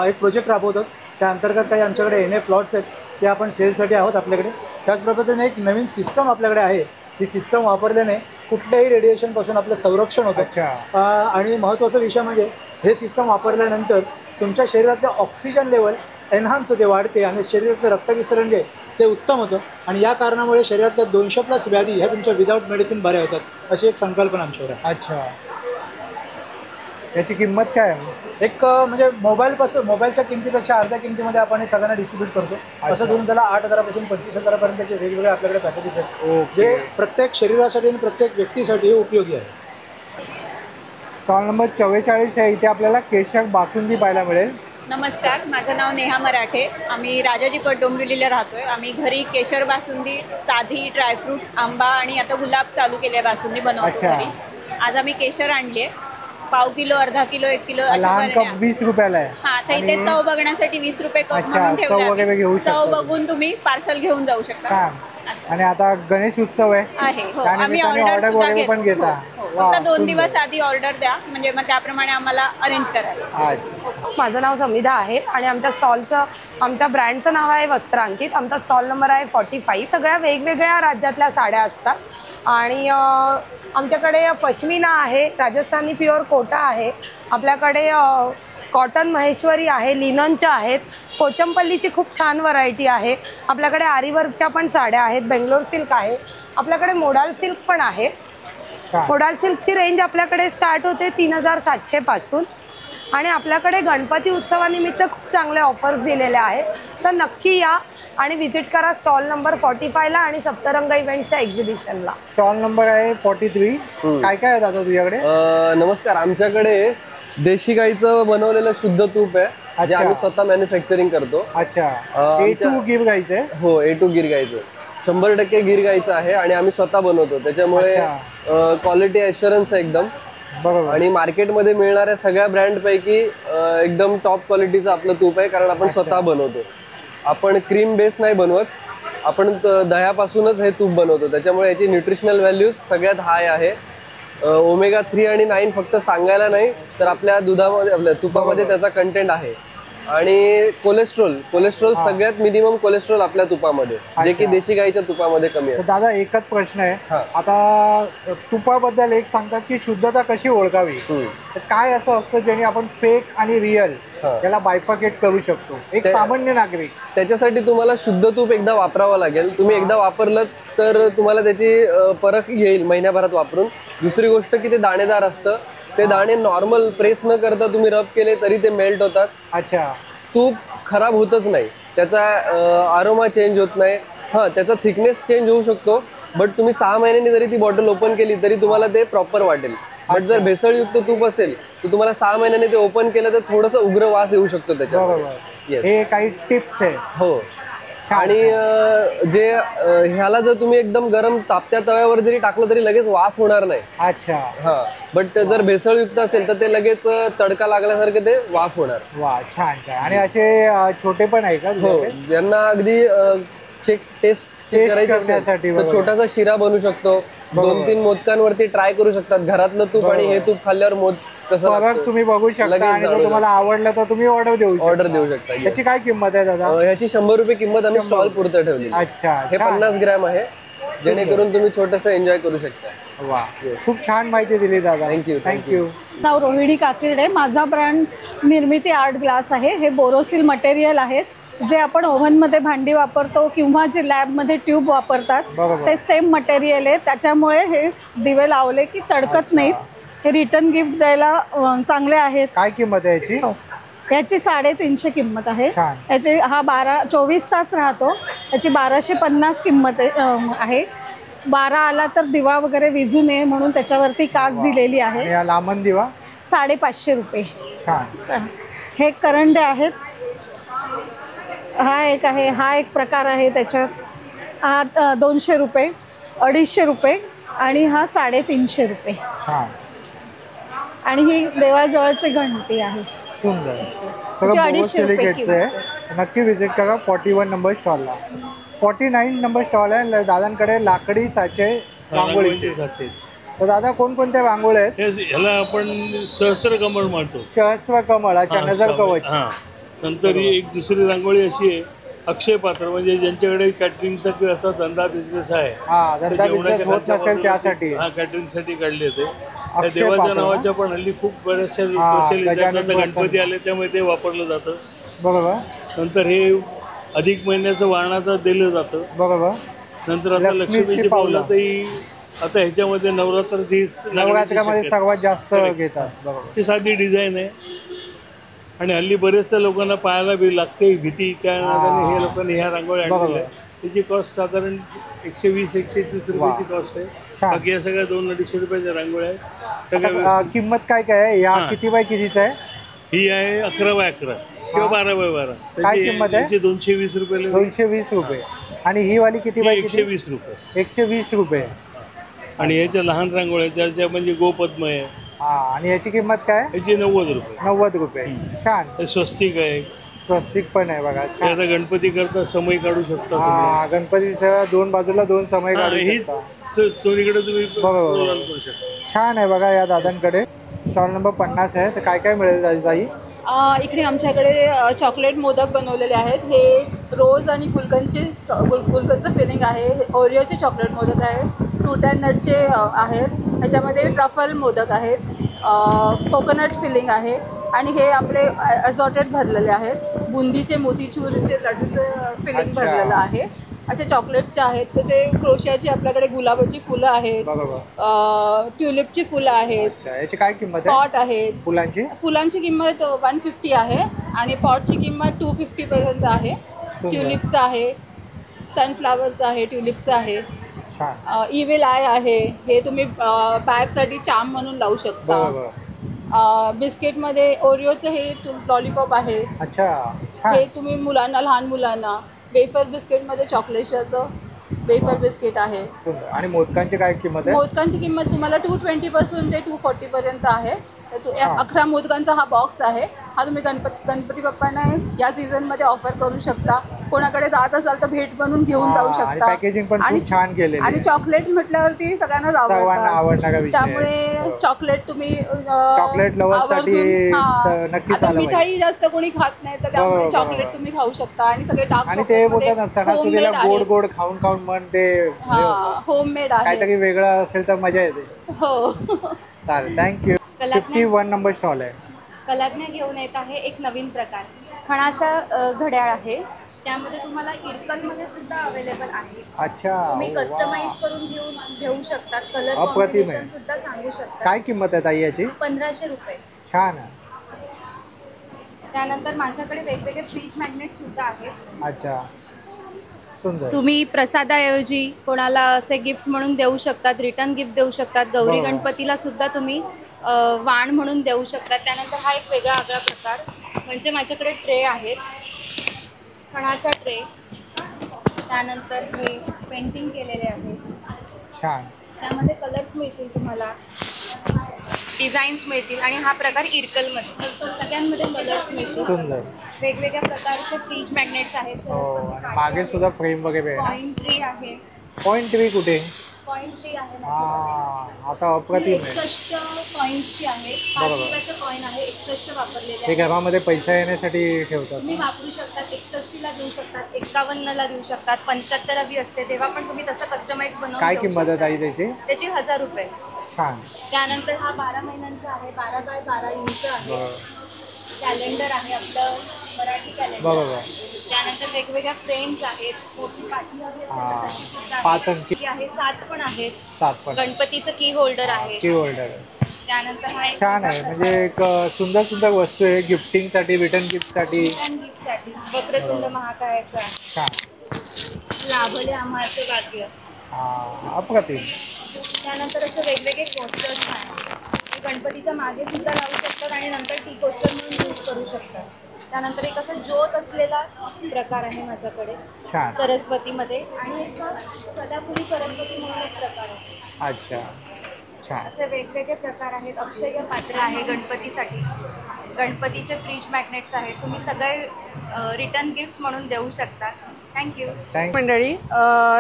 A: एक प्रोजेक्ट राबवतो. त्या अंतर्गत काही आमच्याकडे NA प्लॉट्स आहेत, ते आपण सेलसाठी आहोत आपल्याकडे. त्याच पद्धतीने एक नवीन सिस्टम आपल्याकडे आहे. ही सिस्टम वापरल्याने कुठल्याही रेडिएशनपासून आपलं संरक्षण होतं. आणि महत्त्वाचा विषय म्हणजे हे सिस्टम वापरल्यानंतर तुमच्या शरीरातलं ऑक्सिजन लेवल एनहान्स होते, वाढते आणि शरीरातलं रक्तविसरण जे ते उत्तम होतं. आणि या कारणामुळे शरीरातल्या 200+ व्याधी ह्या तुमच्या विदाऊट मेडिसिन बऱ्या होतात, अशी एक संकल्पना आमच्याकडे. अच्छा, याची किंमत काय आहे? एक म्हणजे मोबाईलच्या किमतीपेक्षा अर्ध्या किमतीमध्ये आपण हे सगळ्यांना डिस्ट्रीब्यूट करतो. असं धरून त्याला 8,000पासून 25,000पर्यंतचे वेगवेगळे आपल्याकडे पॅकेजेस आहेत, जे प्रत्येक शरीरासाठी आणि प्रत्येक व्यक्तीसाठी उपयोगी आहे. स्टॉल नंबर 44 आहे. इथे आपल्याला केशर बासुंदी पाहायला मिळेल.
C: नमस्कार, माझं नाव नेहा मराठे. आम्ही राजाजी पट डोंबिवलीला राहतोय. आम्ही घरी केशर बासुंदी, साधी, ड्रायफ्रुट्स, आंबा आणि आता गुलाब चालू केली आहे बासुंदी बनवतो घरी. आज आम्ही केशर आणली आहे, पाव किलो, अर्धा किलो, 1 किलो
A: लहान कप 20 रुपयाला आहे.
C: हां, तर इथे चव बघण्यासाठी 20 रुपये कप म्हणून ठेवले. चव बघून तुम्ही पार्सल घेऊन जाऊ शकता.
A: आणि आता गणेश उत्सव आहे,
C: आम्ही ऑर्डर पण घेता. फक्त 2 दिवस आधी ऑर्डर द्या, म्हणजे मग त्याप्रमाणे आम्हाला अरेंज करायला.
V: माझं नाव समिधा आहे आणि आमच्या ब्रँडचं नाव आहे वस्त्रांकित. आमचा स्टॉल नंबर आहे 45. सगळ्या वेगवेगळ्या राज्यातल्या साड्या असतात आणि आमच्याकडे पश्मिना आहे, राजस्थानी प्युअर कोटा आहे, आपल्याकडे कॉटन महेश्वरी आहे, लिननच्या आहेत, कोचंपल्लीची खूप छान व्हरायटी आहे, आपल्याकडे आरीवर्कच्या पण साड्या आहेत, बेंगलोर सिल्क आहे, आपल्याकडे मोडाल सिल्क पण आहे. मोडाल सिल्कची रेंज आपल्याकडे स्टार्ट होते 3,700 पासून. आणि आपल्याकडे गणपती उत्सवानिमित्त खूप चांगले ऑफर्स दिलेल्या आहेत, तर नक्की या आणि व्हिजिट करा स्टॉल नंबर 45ला आणि सप्तरंग इव्हेंट्सच्या एक्झिबिशनला.
A: स्टॉल नंबर आहे 43. काय काय आहे दादा तुझ्याकडे?
D: नमस्कार, आमच्याकडे देशी गाईचं बनवलेलं शुद्ध तूप आहे, जे आम्ही स्वतः मॅन्युफॅक्चरिंग करतो.
A: अच्छा, A2 गिर गाईचं आहे?
D: हो, A2 गिर गाईचं 100% गिर गाईचं आहे आणि आम्ही स्वतः बनवतो, त्याच्यामुळे क्वालिटी ॲश्युरन्स आहे एकदम.
A: बरोबर.
D: आणि मार्केटमध्ये मिळणाऱ्या सगळ्या ब्रँडपैकी एकदम टॉप क्वालिटीचं आपलं तूप आहे, कारण आपण स्वतः बनवतो. आपण क्रीम बेस नाही बनवत, आपण दह्यापासूनच हे तूप बनवतो, त्याच्यामुळे याची न्यूट्रिशनल व्हॅल्यूज सगळ्यात हाय आहे. ओमेगा 3 आणि 9 फक्त सांगायला नाही, तर आपल्या दुधामध्ये, आपल्या तुपामध्ये त्याचा कंटेंट आहे. आणि कोलेस्ट्रॉल सगळ्यात मिनिमम कोलेस्ट्रॉल आपल्या तुपामध्ये, जे की देशी गाईच्या तुपामध्ये कमी आहे.
A: दादा एकच प्रश्न आहे, आता तुपाबद्दल एक सांगतात की शुद्धता कशी ओळखावी, तर काय असं असतं ज्याने आपण फेक आणि रिअल याला बायफर्केट करू शकतो एक सामान्य नागरिक?
D: त्याच्यासाठी तुम्हाला शुद्ध तूप एकदा वापरावं लागेल. तुम्ही एकदा वापरलं तर तुम्हाला त्याची परख येईल महिन्याभरात वापरून. दुसरी गोष्ट की ते दाणेदार असतं, ते दाणे नॉर्मल प्रेस न करता तुम्ही रब केले तरी ते मेल्ट होतात.
A: अच्छा,
D: तूप खराब होतच नाही, त्याचा आरोमा चेंज होत नाही. हां, त्याचा थिकनेस चेंज होऊ शकतो, बट तुम्ही 6 महिन्यांनी जरी ती बॉटल ओपन केली तरी तुम्हाला ते प्रॉपर वाटेल. बट जर भेसळयुक्त तूप असेल तर तुम्हाला 6 महिन्यांनी ते ओपन केलं तर थोडंसं उग्र वास येऊ शकतो त्याच्यामध्ये.
A: हे काही टिप्स आहे.
D: हो. आणि जे ह्याला जर तुम्ही एकदम गरम तापत्या तव्यावर जरी टाकलं तरी लगेच वाफ होणार नाही.
A: अच्छा.
D: हा, बट जर भेसळयुक्त असेल तर ते लगेच तडका लागल्यासारखे ते वाफ होणार.
A: वा, छान छान. आणि असे छोटे पण आहे का?
D: हो, ज्यांना अगदी चेक करायची असेल तर छोटासा शिरा बनवू शकतो. 2-3 मोदकांवरती ट्राय करू शकतात. घरातलं तूप आणि हे तूप खाल्ल्यावर मोदक कसं लागतं
A: तुम्ही बघू शकता. आणि जर तुम्हाला आवडलं तर तुम्ही ऑर्डर देऊ शकता. याची काय किंमत आहे दादा?
D: ह्याची 100 रुपये किंमत आम्ही स्टॉल पुरतं ठेवली.
A: अच्छा.
D: हे 50 ग्रॅम आहे, जेणेकरून तुम्ही छोटस एन्जॉय करू शकता.
A: वा, खूप छान माहिती दिली दादा. थँक्यू.
E: नाव रोहिणी काकिर्डे. माझा ब्रँड निर्मिती आर्ट ग्लास आहे. हे बोरोसिल मटेरियल आहेत, जे आपण ओव्हनमध्ये भांडी वापरतो किंवा जे लॅबमध्ये ट्यूब वापरतात ते सेम मटेरियल आहे. त्याच्यामुळे हे दिवे लावले की तडकत नाहीत. हे रिटर्न गिफ्ट द्यायला चांगले आहेत.
A: काय किंमत आहे याची?
E: याची 350 किंमत आहे. याची हा 24 तास राहतो. याची 1250 किंमत आहे. 12 आला तर दिवा वगैरे विझू नये म्हणून त्याच्यावरती काच दिलेली आहे.
A: लांबन दिवा
E: 550 रुपये.
A: छान.
E: हे करंडे आहेत. हा एक आहे, हा एक प्रकार आहे. त्याच्यात हा 200 रुपये, 250 रुपये आणि हा 350 रुपये. आणि ही देवाजवळची घंटी आहे.
A: सुंदर. सगळं बोरोसिलिकेटचं आहे. नक्की विजिट करा 41 नंबर स्टॉलला. 49 नंबर स्टॉल आहे. दादांकडे लाकडी साचे रांगोळीचे साचे. तर दादा कोणकोणत्या रांगोळ्या आहेत?
F: ह्याला आपण सहस्त्र कमळ म्हणतो.
A: सहस्त्र कमळ. अच्छा. नजर कवच.
F: नंतर ही एक दुसरी रांगोळी अशी आहे, अक्षय पात्र, म्हणजे ज्यांच्याकडे कॅटरिंगचा किंवा असा धंदा बिझनेस आहे,
A: त्यासाठी
F: कॅटरिंगसाठी काढले होते. त्या देवाच्या नावाच्या पण हल्ली खूप बऱ्याचशा प्रचलित. गणपती आले त्यामुळे ते वापरलं जातं.
A: बरोबर.
F: नंतर हे अधिक महिन्याचं वाणाचं दिलं जातं.
A: बरोबर.
F: नंतर आता लक्ष्मीची पावलं तरी आता ह्याच्यामध्ये
A: नवरात्रामध्ये सर्वात जास्त घेतात. बरोबर.
F: ती साधी डिझाईन आहे आणि हल्ली बरेचशा लोकांना पाहायला बी लागते भीती. त्या नादाने हे लोकांनी ह्या रांगोळ्या आणलेल्या. त्याची कॉस्ट साधारण 120-130 रुपयाची कॉस्ट आहे. बाकी या सगळ्या 200-250 रुपयाच्या रांगोळ्या आहेत. सगळ्या
A: किंमत काय काय आहे? या किती बाय कितीचं आहे?
F: ही आहे 11x11 किंवा 12x12.
A: काय किंमत आहे?
F: 220 रुपये.
A: 220 रुपये. आणि ही वाली किती बाय
F: 120 रुपये.
A: 120 रुपये.
F: आणि ह्याच्या लहान रांगोळ्या त्याच्या म्हणजे गोपद्म आहे.
A: आणि याची किंमत काय?
F: याची 90 रुपये.
A: 90 रुपये. छान.
F: स्वस्तिक आहे.
A: स्वस्तिक पण आहे बघा.
F: आता गणपती करता समय काढू शकता.
A: गणपतीच्या 2 बाजूला 2 समय काढू शकता.
F: दोन्हीकडे तुम्ही
A: करू शकता. छान आहे बघा या दादांकडे. स्टॉल नंबर 50 आहे. तर काय काय मिळेल ताई?
T: इकडे आमच्याकडे चॉकलेट मोदक बनवलेले आहेत. हे रोज आणि गुलकंदचं फिलिंग आहे. ओरिओचे चॉकलेट मोदक आहे. फ्रूट अँड नटचे आहेत. ह्याच्यामध्ये ट्रफल मोदक आहेत. कोकोनट फिलिंग आहे. आणि हे आपले असॉर्टेड भरलेले आहेत. बुंदीचे मोतीचूरचे लड्डूचं फिलिंग भरलेलं आहे. असे चॉकलेट्सचे आहेत. तसे क्रोशियाची आपल्याकडे गुलाबाची फुलं आहेत. ट्युलिपची फुलं आहेत.
A: याची काय किंमत आहे?
T: पॉट आहेत. फुलांची किंमत 150 आहे आणि पॉटची किंमत 250 पर्यंत आहे. ट्युलिपचं आहे, सनफ्लावरचं आहे, ट्युलिपचं आहे. इव्हिल आय आहे. हे तुम्ही बॅगसाठी चाम म्हणून लावू शकता. बिस्किटमध्ये ओरिओचं हे लॉलीपॉप आहे. हे तुम्ही मुलांना, लहान मुलांना. वेफर बिस्किटमध्ये चॉकलेटचं वेफर बिस्किट आहे.
A: आणि मोदकांची काय किंमत आहे?
T: मोदकांची किंमत तुम्हाला 220 पासून ते 240 पर्यंत आहे. 11 मोदकांचा हा बॉक्स आहे. हा तुम्ही गणपती बाप्पांना या सीझनमध्ये ऑफर करू शकता. कोणाकडे जात असाल तर भेट बनवून घेऊन जाऊ शकता.
A: पॅकेजिंग पण खूप छान केलेली.
T: आणि चॉकलेट म्हटल्यावरती सगळ्यांनाच आवडतं. त्यामुळे चॉकलेट तुम्ही
A: चॉकलेट लव्हर्ससाठी नक्कीच आलं.
T: मिठाई जास्त कोणी खात नाही तर त्यामुळे चॉकलेट तुम्ही खाऊ शकता. आणि सगळे
A: आणि ते बोलतात ना सणासुदीला गोड गोड खाऊन खाऊन मन ते
T: होममेड आहे.
A: काहीतरी वेगळं असेल तर मजा येते.
T: हो
A: चालेल. थँक्यू. 51 नंबर स्टॉल आहे.
H: कलाज्ञा घेऊन येत आहे एक नवीन प्रकार. खणाचा घड्याळ आहे. त्यामध्ये तुम्हाला इरकलमध्ये सुद्धा अवेलेबल आहे.
A: अच्छा.
H: तुम्ही कस्टमाइज करून घेऊ शकता. कलर कॉम्बिनेशन सुद्धा सांगू शकता.
A: काय किंमत आहे ताई याची?
H: 1500 रुपये.
A: छान.
H: त्यानंतर माझ्याकडे वेगवेगळे फ्रीज मॅग्नेट सुद्धा आहेत.
A: अच्छा. सुंदर.
H: तुम्ही प्रसादाऐवजी कोणाला असे गिफ्ट म्हणून देऊ शकतात. रिटर्न गिफ्ट देऊ शकतात. गौरी गणपतीला सुद्धा तुम्ही वाण म्हणून देऊ शकतात. त्यानंतर हा एक वेगळा आगळा प्रकार म्हणजे माझ्याकडे ट्रे आहेत. खणाचा ट्रे. त्यानंतर हे पेंटिंग केलेले आहेत.
A: छान.
H: त्यामध्ये कलर्स मिळतील तुम्हाला, डिझाईन्स मिळतील. आणि हा प्रकार इरकलमध्ये सगळ्यांमध्ये कलर्स मिळतील.
A: सुंदर.
H: वेगवेगळ्या प्रकारचे फ्रीज मॅग्नेट्स आहेत.
A: आणि मागे सुद्धा फ्रेम वगैरे आहे.
H: कॉइन ट्री आहे.
A: कॉइन ट्री कुठे?
H: कॉइन ट्री आहे.
A: आता अप्रतिम आहे.
H: 61 कॉइन्सची आहे. 5 रुपयाचं कॉइन आहे. 61 वापरलेले
A: हे घरामध्ये पैसा येण्यासाठी ठेवतात.
H: तुम्ही वापरू शकतात. 61ला देऊ शकतात, 51ला देऊ शकतात, 75 हवी असते तेव्हा पण तुम्ही तसं कस्टमाइज बनवून
A: काय किंमत आहे ताई त्याची?
H: त्याची 1000 रुपये.
A: छान.
H: त्यानंतर हा 12 महिन्यांचा आहे. 12 बाय 12 इंच आहे. कॅलेंडर आहे आपलं मराठी कॅलेंडर.
A: बरोबर.
H: त्यानंतर वेगवेगळ्या फ्रेम्स आहेत. मोठी पाठी हवी असेल तशी सुद्धा
A: 5 अंकी
H: आहे. 7 पण आहेत.
A: 7 पण.
H: गणपतीचं की होल्डर आहे.
A: की होल्डर.
H: त्यानंतर हा
A: छान आहे. म्हणजे एक सुंदर सुंदर वस्तू आहे गिफ्टिंगसाठी, रिटर्न गिफ्टसाठी.
H: गिफ्टसाठी वक्रतुंड महाकायाचा.
A: छान.
H: लाभले आम्हाचे भाग्य.
A: अप्रतिम.
H: त्यानंतर असं वेगवेगळे कोस्टर्स आहेत. गणपतीच्या मागे सुद्धा लावू शकतात आणि नंतर टी कोस्टर म्हणून यूज करू शकतात. त्यानंतर एक असं ज्योत असलेला प्रकार आहे माझ्याकडे सरस्वतीमध्ये आणि एक सदाफुली सरस्वती म्हणून एक प्रकार आहे.
A: अच्छा. छान.
H: असे वेगवेगळे प्रकार आहेत. अक्षय पात्र आहे गणपतीसाठी. गणपतीचे फ्रीज मॅग्नेट्स आहेत. तुम्ही सगळे रिटर्न गिफ्ट म्हणून देऊ शकता. थँक्यू.
G: मंडळी,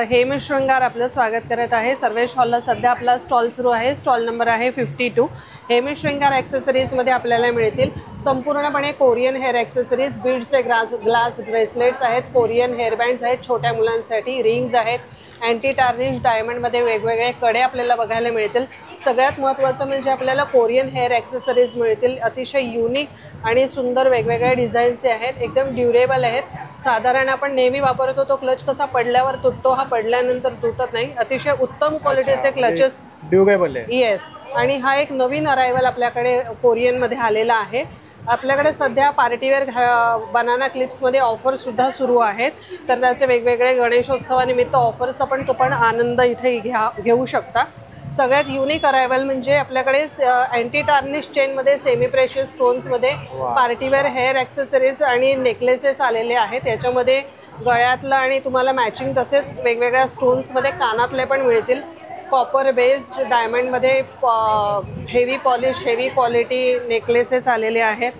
G: हेमिश शृंगार आपलं स्वागत करत आहे. सर्वेश हॉलला सध्या आपला स्टॉल सुरू आहे. स्टॉल नंबर आहे 52. हेमिश शृंगार ॲक्सेसरीजमध्ये आपल्याला मिळतील संपूर्णपणे कोरियन हेअर ॲक्सेसरीज. बीड्सचे ग्लास ब्रेसलेट्स आहेत, कोरियन हेअरबँड्स आहेत, छोट्या मुलांसाठी रिंग्स आहेत, अँटी टार्निश डायमंडमध्ये वेगवेगळे कडे आपल्याला बघायला मिळतील. सगळ्यात महत्त्वाचं म्हणजे आपल्याला कोरियन हेअर ॲक्सेसरीज मिळतील. अतिशय युनिक आणि सुंदर वेगवेगळ्या डिझाईन्सचे आहेत. एकदम ड्युरेबल आहेत. साधारण आपण नेहमी वापरतो तो क्लच कसा पडल्यावर तुटतो, हा पडल्यानंतर तुटत नाही. अतिशय उत्तम क्वालिटीचे क्लचेस,
A: ड्युरेबल आहे.
G: येस. आणि हा एक नवीन अरायवल आपल्याकडे कोरियनमध्ये आलेला आहे. आपल्याकडे सध्या पार्टीवेअर बनाना क्लिप्समध्ये ऑफरसुद्धा सुरू आहेत. तर त्याचे वेगवेगळे गणेशोत्सवानिमित्त ऑफर्सचा पण तो पण आनंद इथे घेऊ शकता. सगळ्यात युनिक अरायवल म्हणजे आपल्याकडे अँटी टार्निश चेनमध्ये सेमी प्रेशियस स्टोन्समध्ये पार्टीवेअर हेअर ॲक्सेसरीज आणि नेकलेसेस आलेले आहेत. याच्यामध्ये गळ्यातलं आणि तुम्हाला मॅचिंग तसेच वेगवेगळ्या स्टोन्समध्ये कानातले पण मिळतील. कॉपर बेस्ड डायमंडमध्ये heavy polish, heavy quality necklaces आलेले आहेत.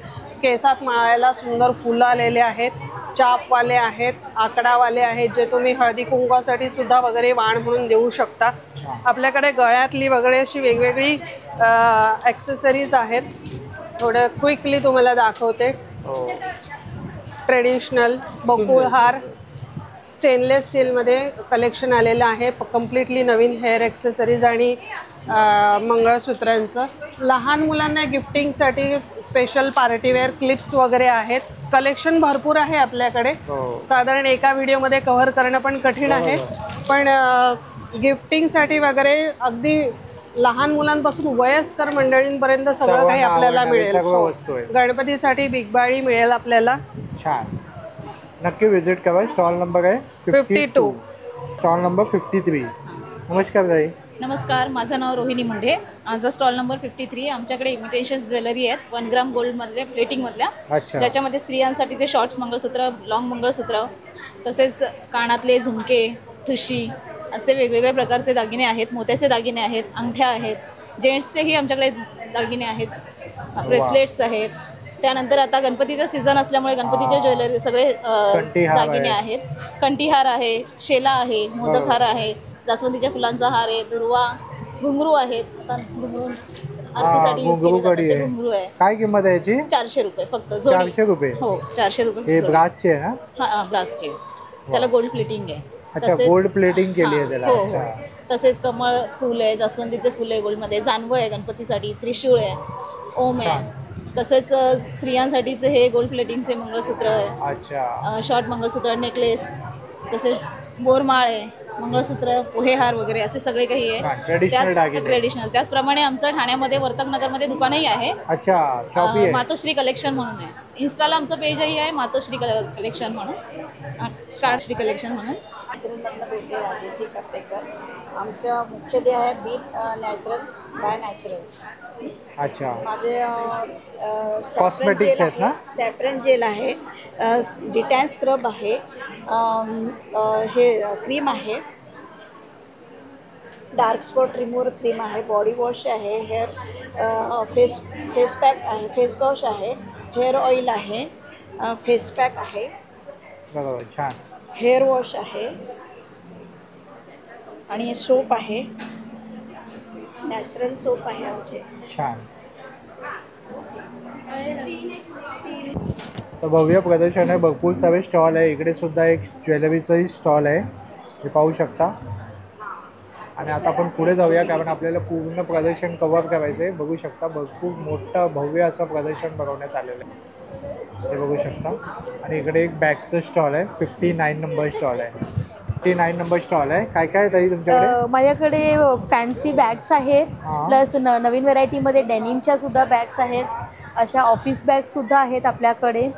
G: केसात माळायला सुंदर फुलं आलेले आहेत. चापवाले आहेत, आकडावाले आहेत, जे तुम्ही हळदी कुंकवासाठी सुद्धा वगैरे वाण म्हणून देऊ शकता. आपल्याकडे गळ्यातली वगैरे अशी वेगवेगळी ॲक्सेसरीज आहेत. थोडं क्विकली तुम्हाला दाखवते. ट्रेडिशनल बकुळ हार स्टेनलेस स्टीलमध्ये कलेक्शन आलेलं आहे. कम्प्लिटली नवीन हेअर ॲक्सेसरीज आणि मंगळसूत्रांचं. लहान मुलांना गिफ्टिंगसाठी स्पेशल पार्टीवेअर क्लिप्स वगैरे आहेत. कलेक्शन भरपूर आहे आपल्याकडे. साधारण एका व्हिडिओमध्ये कव्हर करणं पण कठीण आहे. पण गिफ्टिंगसाठी वगैरे अगदी लहान मुलांपासून वयस्कर मंडळींपर्यंत सगळं काही आपल्याला मिळेल. गणपतीसाठी बिगबाळी मिळेल आपल्याला.
A: छान. नक्की विजिट करा. स्टॉल नंबर आहे
G: 52.
A: Stall number 53. नमस्कार ताई.
I: नमस्कार, माझं नाव रोहिणी मुंढे. माझा स्टॉल नंबर 53. आमच्याकडे इमिटेशन ज्वेलरी आहेत 1 ग्राम गोल्डमधल्या प्लेटिंगमधल्या, ज्याच्यामध्ये स्त्रियांसाठीचे शॉर्ट्स मंगळसूत्र, लॉंग मंगळसूत्र, तसेच कानातले झुमके, ठुशी असे वेगवेगळ्या प्रकारचे दागिने आहेत. मोत्याचे दागिने आहेत, अंगठ्या आहेत, जेंट्सचेही आमच्याकडे दागिने आहेत, ब्रेसलेट्स आहेत. त्यानंतर आता गणपतीचा सीझन असल्यामुळे गणपतीच्या ज्वेलरी सगळे दागिने आहेत. कंठीहार आहे, शेला आहे, मोदक हार आहे, जास्वंदीच्या फुलांचा हार आहे, दुर्वा, घुंगरू आहेत. आरतीसाठी यूज केले जातात घुंगरू आहे.
A: काय किंमत आहे याची?
I: 400 रुपये फक्त.
A: 400 रुपये?
I: हो, 400 रुपये.
A: हे ब्रासची आहे ना?
I: हां, ब्रासची. त्याला गोल्ड प्लेटिंग आहे.
A: अच्छा, गोल्ड प्लेटिंग केली आहे त्याला.
I: अच्छा. तसेच कमळ फूल आहे, जास्वंदीचे फुल आहे गोल्डमध्ये, जानवं आहे गणपतीसाठी, त्रिशूळ आहे, ओम आहे. तसेच स्त्रियांसाठीचे हे गोल्ड प्लेटिंगचे मंगळसूत्र आहे, शॉर्ट मंगळसूत्र, नेकलेस, तसेच बोरमाळ आहे, मंगळसूत्र, पोहेहार वगैरे असे सगळे काही आहे ट्रेडिशनल. त्याचप्रमाणे आमचं ठाण्यामध्ये वर्तकनगरमध्ये दुकानही आहे. मातोश्री कलेक्शन म्हणून आहे. इन्स्टाला आमचं पेजही आहे, मातोश्री कलेक्शन म्हणून, काळश्री कलेक्शन म्हणून.
J: राजेशी कपेकर. आमचं मुख्य ध्येय आहे बी नॅचरल बाय नॅचरल्स.
A: अच्छा.
J: माझे
A: कॉस्मेटिक्स आहेत ना?
J: सॅफ्रन जेल आहे, डिटॅन स्क्रब आहे, हे क्रीम आहे, डार्क स्पॉट रिमूव्हर क्रीम आहे, बॉडी वॉश आहे, हेअर फेस पॅक आहे, फेस वॉश आहे, हेअर ऑइल आहे, फेस पॅक आहे,
A: बरोबर, छान.
J: हेअर वॉश आहे आणि हे सोप आहे, नॅचरल सोप आहे आमचे.
A: छान. तर भव्य प्रदर्शन आहे, भरपूर सारे स्टॉल आहे. इकडे सुद्धा एक ज्वेलरीचाही स्टॉल आहे, हे पाहू शकता. आणि आता आपण पुढे जाऊया, कारण आपल्याला पूर्ण प्रदर्शन कव्हर करायचं आहे. बघू शकता भरपूर मोठं भव्य असं प्रदर्शन भरवण्यात आलेलं आहे, हे बघू शकता. आणि इकडे एक बॅगचं स्टॉल आहे, 59 नंबर स्टॉल आहे. 59 नंबर स्टॉल आहे. काय काय ताई तुमच्याकडे?
K: माझ्याकडे फॅन्सी बॅग्स आहेत, प्लस नवीन व्हरायटीमध्ये डेनिमच्या सुद्धा बॅग्स आहेत. अशा ऑफिस बॅग्स सुद्धा आहेत आपल्याकडे.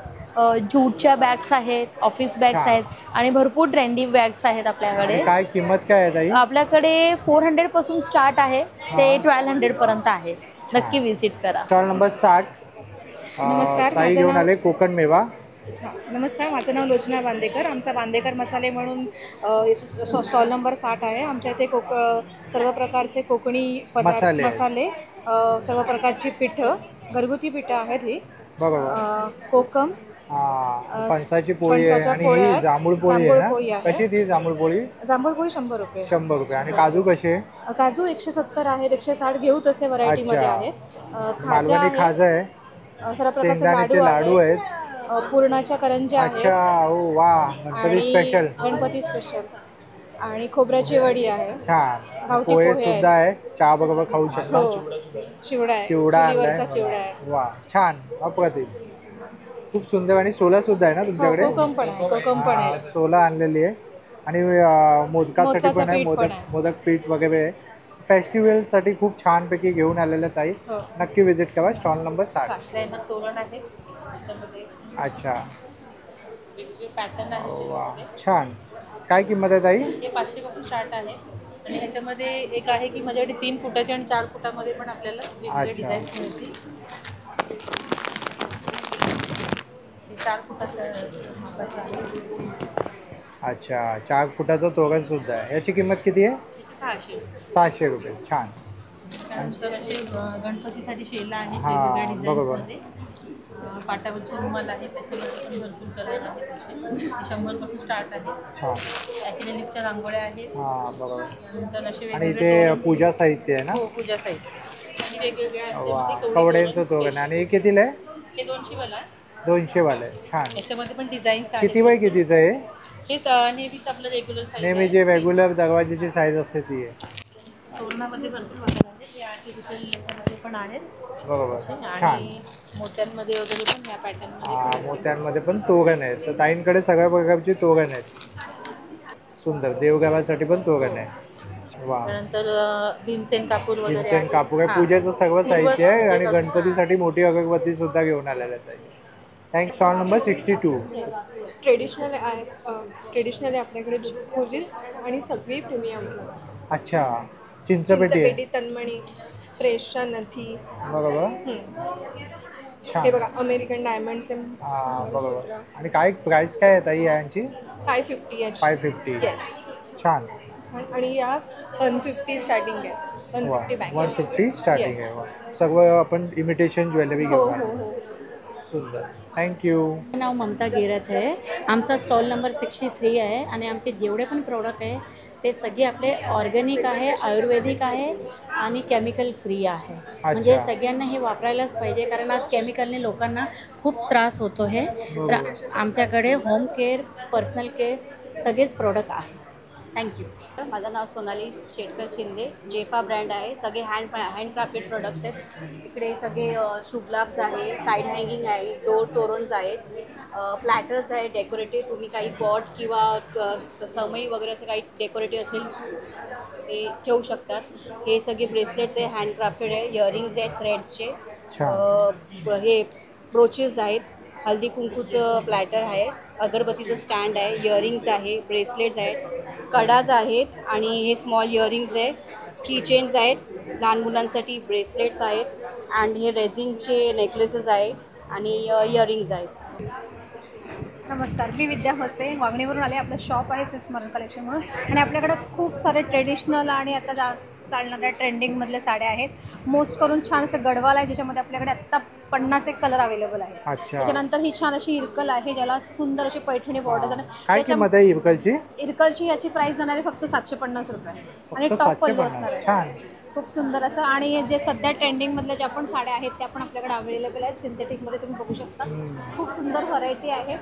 K: जूटच्या बॅग्स आहेत, ऑफिस बॅग्स आहेत आणि भरपूर ट्रेंडी बॅग्स आहेत आपल्याकडे.
A: काय किंमत काय आहे ताई?
K: आपल्याकडे 400 पासून स्टार्ट आहे ते 1200 पर्यंत आहे. नक्की विजिट करा.
A: Stall number 60.
W: नमस्कार,
A: ताई घेऊन आले कोकण मेवा.
W: नमस्कार, माझं नाव लोचना बांदेकर. आमचा बांदेकर मसाले म्हणून स्टॉल नंबर 60 आहे. आमच्या इथे सर्व प्रकारचे कोकणी पदार्थ, मसाले, सर्व प्रकारची पिठं, घरगुती पिठं आहेत. ही कोकम,
A: फणसाची पोळी आहे आणि ही जांभूळ पोळी आहे ना. कशी ती जांभूळ पोळी?
W: जांभूळ पोळी 100 रुपये.
A: 100 रुपये. आणि काजू कसे?
W: काजू 170 आहेत, 160 घेऊ तसे व्हरायटी मध्ये आहेत.
A: मालवणी खाजा आहे,
W: सर्व प्रकारचे
A: लाडू आहेत,
W: पुरणाच्या करंज्या आहेत.
A: अच्छा, ओ वा, गणपती स्पेशल.
W: गणपती स्पेशल. आणि खोबऱ्याची वडी आहे.
A: छान. पोहे सुद्धा आहे, चहा बरोबर खाऊ शकता.
W: चिवडा आहे,
A: चिवडा
W: चिवडा आहे.
A: वा, छान, अप्रतिम, खूप सुंदर. आणि सोला सुद्धा आहे ना तुमच्याकडे?
W: कोकम पण आहे, कोकम पण आहे.
A: सोला आणलेली आहे. आणि मोदकासाठी पण आहे, मोदक पीठ वगैरे आहे. फेस्टिवलसाठी खूप छानपैकी घेऊन आलेलं ताई. नक्की विजिट करा. Stall number 60.
W: तोरण आहे.
A: अच्छा,
W: वेगवेगळे पॅटर्न आहेत.
A: वा, छान. काय किंमत आहे ताई?
W: हे 500 पासून स्टार्ट आहे. आणि ह्याच्यामध्ये एक आहे की माझ्याकडे 3 फुटाचे आणि 4 फुटामध्ये पण आपल्याला वेगवेगळे डिझाईन्स मिळतील. 4 फुटाचं मापाचं आहे.
A: अच्छा, 4 फुटाचं तोरण सुद्धा आहे. याची किंमत किती आहे? 600 रुपये. छान.
W: त्यानंतर असे गणपतीसाठी शेला आहे वेगवेगळ्या डिझाईन्समध्ये. पाटावरचे रुमाल आहेत, त्याच्यामध्ये पण भरपूर कलर आहेत. असे 100 पासून स्टार्ट आहे. ॲक्रेलिकच्या रांगोळ्या आहेत. नंतर असे
A: आणि ते पूजा साहित्य आहे ना?
W: हो, पूजा साहित्य आणि वेगवेगळ्या
A: कवड्यांचं तोरण. आणि हे कितीला आहे?
W: हे 200 वाला आहे.
A: 200 वाला आहे. छान.
W: याच्यामध्ये पण डिझाईन्स आहेत.
A: किती बाय कितीचं आहे?
W: हे नेहमीच आपलं रेग्युलर साईज.
A: नेहमी जे रेग्युलर दरवाजाची साईज असते ती आहे.
W: तोरणामध्ये भरपूर प्रकार आहेत. हे आर्टिफिशियल याच्यामध्ये पण आहेत.
A: बरोबर, छान.
W: आणि मोत्यांमध्ये वगैरे पण या पॅटर्नमध्ये.
A: मोत्यांमध्ये पण तोरण आहेत. तर ताईंकडे सगळ्या प्रकारची तोरण आहेत. सुंदर. देवगावासाठी पण तोरण आहे. वा.
W: त्यानंतर भीमसेन कापूर वगैरे.
A: भीमसेन कापूर आहे, पूजेचं सर्व साहित्य आहे. आणि गणपतीसाठी मोठी अगरबत्ती सुद्धा घेऊन आलेल्या आहेत. थँक्स. Stall number 62.
L: ट्रेडिशनल आहे. ट्रेडिशनल आपल्याकडे होतील आणि सगळी प्रीमियम.
A: अच्छा, चिंचपेटी आहे.
L: तन्मणी, प्रेशा नथी.
A: बरोबर.
L: हे बघा, अमेरिकन डायमंड्स.
A: बरोबर. आणि काय प्राइस काय आहे ताई यांची?
L: 550.
A: 550.
L: येस.
A: छान.
L: आणि या 150 स्टार्टिंग आहे.
A: 150 स्टार्टिंग आहे. सर्व आपण इमिटेशन ज्वेलरी घेऊन आलो. सुंदर. थँक्यू.
M: नाव ममता गिरत आहे. आमचा स्टॉल नंबर 63 आहे. आणि आमचे जेवढे पण प्रोडक्ट आहे ते सगळे आपले ऑर्गॅनिक आहे, आयुर्वेदिक आहे आणि केमिकल फ्री आहे. म्हणजे सगळ्यांना हे वापरायलाच पाहिजे, कारण आज केमिकलने लोकांना खूप त्रास होतो आहे. तर आमच्याकडे होम केअर, पर्सनल केअर सगळेच प्रोडक्ट आहे. थँक्यू.
X: माझं नाव सोनाली शेटकर शिंदे. जेफा ब्रँड आहे. सगळे हँडक्राफ्टेड प्रोडक्ट्स आहेत. इकडे सगळे शू ग्लाब्स आहे, साईड हँगिंग आहे, डोर तोरन्स आहेत, प्लॅटर्स आहे डेकोरेटिव्ह. तुम्ही काही पॉट किंवा समई वगैरे असं काही डेकोरेटिव्ह असेल ते ठेवू शकतात. हे सगळे ब्रेसलेट्स आहे, हँडक्राफ्टेड आहे. इयरिंग्स आहेत थ्रेड्सचे. हे ब्रोचेस आहेत. हल्दी कुंकूचं प्लॅटर आहे. अगरबत्तीचं स्टँड आहे. इयरिंग्स आहे, ब्रेसलेट्स आहेत, कडाज आहेत आणि हे स्मॉल इयरिंग्स आहे. कीचेन्स आहेत. लहान मुलांसाठी ब्रेसलेट्स आहेत. अँड हे रेझिनचे नेकलेसेस आहे आणि इयरिंग्स आहेत.
Y: नमस्कार, मी विद्या होसे, वागणीवरून आले. आपलं शॉप आहे स्मरण कलेक्शन म्हणून. आणि आपल्याकडे खूप सारे ट्रेडिशनल आणि आता
U: चालणाऱ्या ट्रेंडिंगमधल्या साड्या आहेत. मोस्ट करून छान असं गडवाल आहे, ज्याच्यामध्ये आपल्याकडे आत्ता 50 एक कलर अवेलेबल आहे. त्याच्यानंतर ही छान अशी इरकल आहे, ज्याला सुंदर अशी पैठणी बॉर्डर.
A: काय किंमत आहे इरकलची?
U: इरकलची याची प्राइस जाणार आहे फक्त 750 रुपये आणि टॉप पल्लू असणार आहे. खूप सुंदर असं. आणि जे सध्या ट्रेंडिंगमधल्या ज्या पण साड्या आहेत त्या पण आपल्याकडे अवेलेबल आहेत. सिंथेटिकमध्ये तुम्ही बघू शकता. खूप सुंदर व्हरायटी आहे.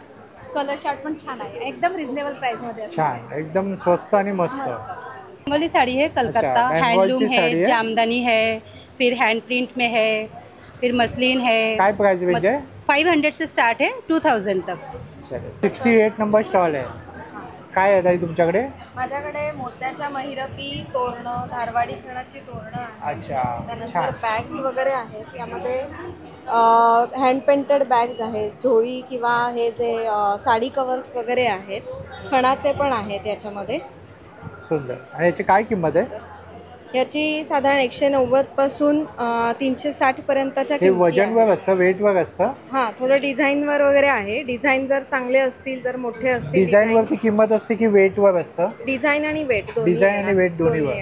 U: कलर चार्ट पण छान आहे, एकदम रिजनेबल प्राइसमध्ये आहे.
A: छान, एकदम स्वस्त आणि मस्त.
N: बंगाली साड़ी है, कलकत्ता हैंडलूम है, जामदानी है, फिर हैंड प्रिंट में है, फिर मसलिन है.
A: काय प्राइस रेंज है?
N: 500 से स्टार्ट है 2000 तक.
A: 68 नंबर स्टॉल आहे. काय आहे ताई तुमच्याकडे?
S: माझ्याकडे मोत्याच्या महिरपी तोरणं, धारवाडी खणाची तोरणं आहेत.
A: अच्छा,
S: त्यानंतर बॅग्स वगैरे आहेत. यामध्ये हँड पेंटेड बॅग्स आहेत, झोळी किंवा हे जे साडी कवर्स वगैरे आहेत, खणाचे पण आहेत याच्यामध्ये.
A: सुंदर. आणि याची काय किंमत आहे?
S: याची साधारण 190 पासून 360 पर्यंतच्या
A: हे वजनवर असतं, वेटवर असतं?
S: हां, थोडं डिझाईनवर वगैरे आहे. डिझाईन जर चांगले असतील, जर मोठे असतील,
A: डिझाईनवरती किंमत असते की वेटवर असतं?
S: डिझाईन आणि वेट
A: डिझाईन आणि वेट दोन्हीवर.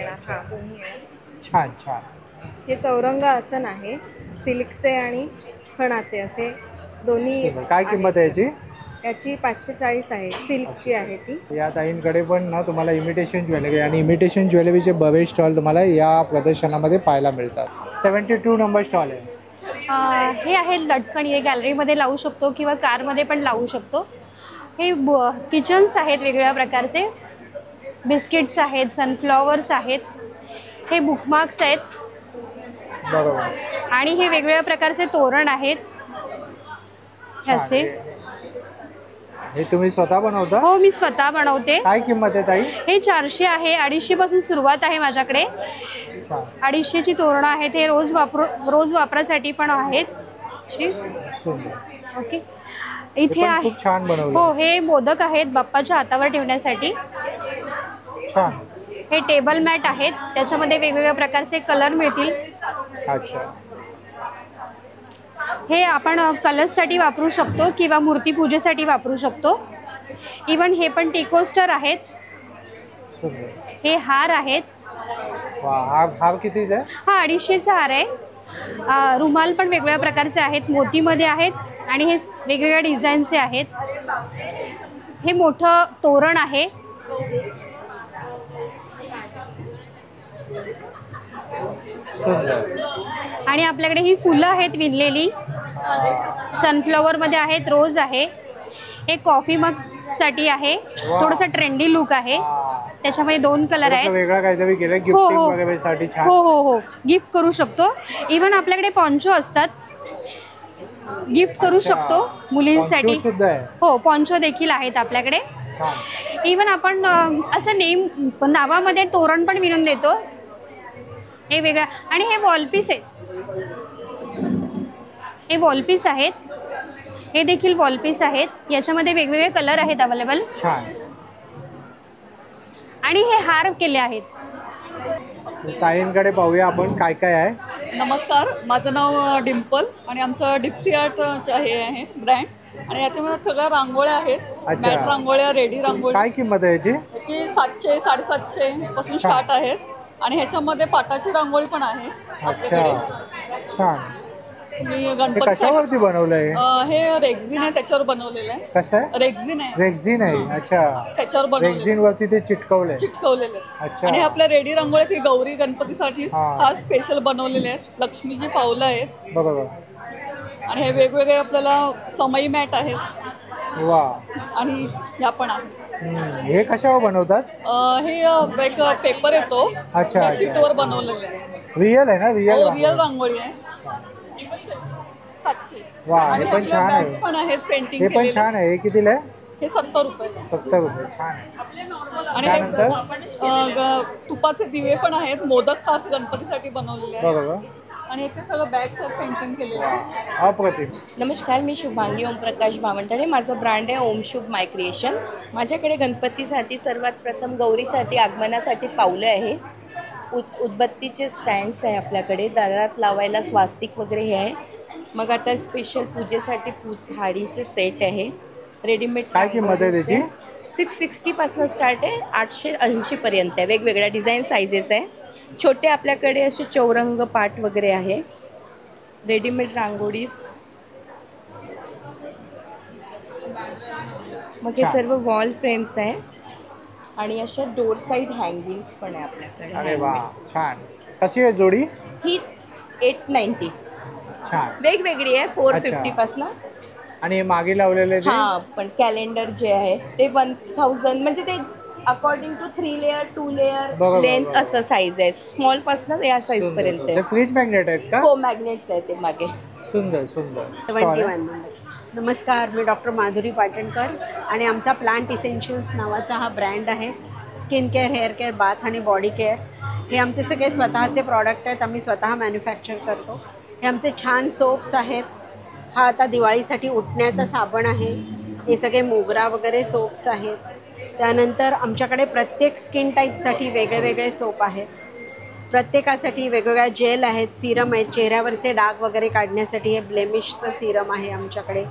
A: छान छान.
S: हे चौरंग आसन आहे, सिल्कचे आणि खणाचे असे दोन्ही.
A: काय किंमत आहे याची?
S: याची 540 आहे, सिल्कची आहे ती.
A: या ताईंकडे पण ना तुम्हाला इमिटेशन ज्वेलरी आणि इमिटेशन ज्वेलरीचे बरेच स्टॉल तुम्हाला या प्रदर्शनामध्ये पाहायला मिळतात. 72 नंबर स्टॉल आहे.
O: हे आहे लटकन. हे गॅलरीमध्ये लावू शकतो किंवा कारमध्ये पण लावू शकतो. हे किचन्स आहेत वेगवेगळ्या प्रकारचे. बिस्किट्स आहेत, सनफ्लॉवर्स आहेत, हे बुकमार्क्स आहेत.
A: बरोबर.
O: आणि हे वेगवेगळ्या प्रकारचे तोरण आहेत असे.
A: हे तुम्ही स्वतः बनवता?
O: हो, मी स्वतः बनवते.
A: काय किंमत आहे ताई?
O: हे 400 आहे. 250 पासून सुरुवात आहे माझ्याकडे. 250ची तोरणं आहेत. हे रोज वापरासाठी पण आहेत. ओके. इथे आहे.
A: छान बनवलं.
O: हो, हे मोदक आहेत बाप्पाच्या हातावर ठेवण्यासाठी.
A: छान.
O: हे टेबल मॅट आहेत, त्याच्यामध्ये वेगवेगळ्या प्रकारचे कलर मिळतील.
A: अच्छा.
O: हे आपण कलर्ससाठी वापरू शकतो किंवा मूर्तीपूजेसाठी वापरू शकतो. इवन हे पण टिकोस्टर आहेत. हे हार आहेत.
A: हार कितीचा आहे?
O: हा 250चा हार आहे. रुमाल पण वेगवेगळ्या प्रकारचे आहेत, मोतीमध्ये आहेत आणि हे वेगवेगळ्या डिझाईनचे आहेत. हे मोठं तोरण आहे. आणि आपल्याकडे ही फुलं आहेत विणलेली, सनफ्लॉवरमध्ये आहेत, रोज आहे. हे कॉफी मग साठी आहे, थोडासा ट्रेंडी लुक आहे. त्याच्यामध्ये 2 कलर आहेत.
A: वेगळा काहीतरी केलं गिफ्टिंग वगैरेसाठी. छान.
O: हो हो हो, गिफ्ट करू शकतो. इवन आपल्याकडे पॉन्चो असतात, गिफ्ट करू शकतो मुलींसाठी. हो, पॉन्चो देखील आहेत आपल्याकडे. इवन आपण असं नावामध्ये तोरण पण विणून देतो. हे वेगळं. आणि हे वॉलपीस आहेत. हे वॉलपीस आहेत. हे देखील वॉलपीस आहेत. याच्यामध्ये वेगवेगळे कलर आहेत अवेलेबल. आणि हे हार केले आहेत.
A: ताईंकडे पाहूया आपण काय काय आहे.
P: नमस्कार, माझं नाव डिम्पल आणि आमचं डिप्सी आर्ट आहे ब्रँड. आणि याच्यामध्ये सगळ्या रांगोळ्या आहेत. मॅट रांगोळ्या, रेडी रांगोळ्या.
A: काय किंमत आहे याची?
P: याची 700 750 पासून स्टार्ट आहेत. आणि ह्याच्यामध्ये पाटाची रांगोळी पण आहे.
A: अच्छा, छान.
P: मी गणपती
A: कशावरती बनवलंय?
P: हे रेक्झिन आहे, त्याच्यावर बनवलेलं आहे.
A: कसं आहे?
P: रेक्झिन आहे.
A: रेक्झिन आहे. अच्छा,
P: त्याच्यावर बनवलेलं.
A: रेक्झिन वरती ते चिटकवलेलं.
P: अच्छा. आणि आपल्या रेडी रांगोळ्या ही गौरी गणपतीसाठी खास स्पेशल बनवलेले आहेत. लक्ष्मीची पावलं आहेत.
A: बरोबर.
P: आणि हे वेगवेगळे आपल्याला समई मॅट आहेत.
A: वा.
P: आणि या पण आहेत.
A: हे कशावर बनवतात?
P: हे एक पेपर येतो.
A: अच्छा,
P: शीटवर बनवलेलं आहे.
A: रिअल आहे ना?
P: रिअल रांगोळी आहे. 700.
A: वा, हे पण छान आहे.
P: पण आहेत पेंटिंग.
A: हे पण छान आहे. हे कितीला आहे?
P: हे 70 रुपये.
A: 70 रुपये. छान आहे.
P: आणि त्यानंतर तुपाचे दिवे पण आहेत. मोदक खास गणपतीसाठी बनवलेले आहेत.
A: बरोबर.
P: आणि इथे सगळं बॅग्स पेंटिंग केलेलं आहे.
A: अप्रतिम.
Q: नमस्कार, मी शुभांगी ओमप्रकाश भावंतडे. माझं ब्रँड आहे ओम शुभ माय क्रिएशन. माझ्याकडे गणपतीसाठी सर्वात प्रथम गौरीसाठी आगमनासाठी पावलं आहे. उदबत्तीचे स्टँड्स आहे आपल्याकडे. दारात लावायला स्वास्तिक वगैरे हे आहे. मग आता स्पेशल पूजेसाठी थाळीचे सेट आहे. रेडीमेड.
A: काय किंमत आहे त्याची?
Q: 660 पासून स्टार्ट आहे, 880 पर्यंत आहे. वेगवेगळ्या डिझाईन सायझेस आहे. छोटे आपल्याकडे असे चौरंग पाट वगैरे आहे, रेडीमेड रांगोळीज, मग हे सर्व वॉल फ्रेम्स आहे आणि अशा डोर साईड हँगिंग्स पण आहे आपल्याकडे.
A: अरे वा, छान. कशी आहे जोडी?
Q: ही 890.
A: छान.
Q: वेगवेगळी आहे 450 पासून.
A: आणि हे मागे लावलेले ते?
Q: हा, पण कॅलेंडर जे आहे ते 1000, म्हणजे ते according to 3 layer 2 layer length असं साईज आहे. स्मॉल पासून या साईज पर्यंत.
A: ते फ्रीज मॅग्नेट आहेत का?
Q: हो, मॅग्नेट्स आहे ते मागे.
A: सुंदर सुंदर.
B: 71. नमस्कार, मी डॉक्टर माधुरी पाटणकर आणि आमचा प्लांट इसेन्शियल्स नावाचा हा ब्रँड आहे. Skin care, hair care, bath आणि बॉडी केअर हे आमचे सगळे स्वतःचे प्रॉडक्ट आहेत. आम्ही स्वतः मॅन्युफॅक्चर करतो. हे आमचे छान सोप्स आहेत. हा आता दिवाळीसाठी उठण्याचा साबण आहे. हे सगळे मोगरा वगैरे सोप्स आहेत. त्यानंतर आमच्याकडे प्रत्येक स्किन टाईपसाठी वेगळे वेगळे सोप आहेत. प्रत्येकासाठी वेगवेगळ्या जेल आहेत, सिरम आहेत. चेहऱ्यावरचे डाग वगैरे काढण्यासाठी हे ब्लेमिशचं सिरम आहे आमच्याकडे.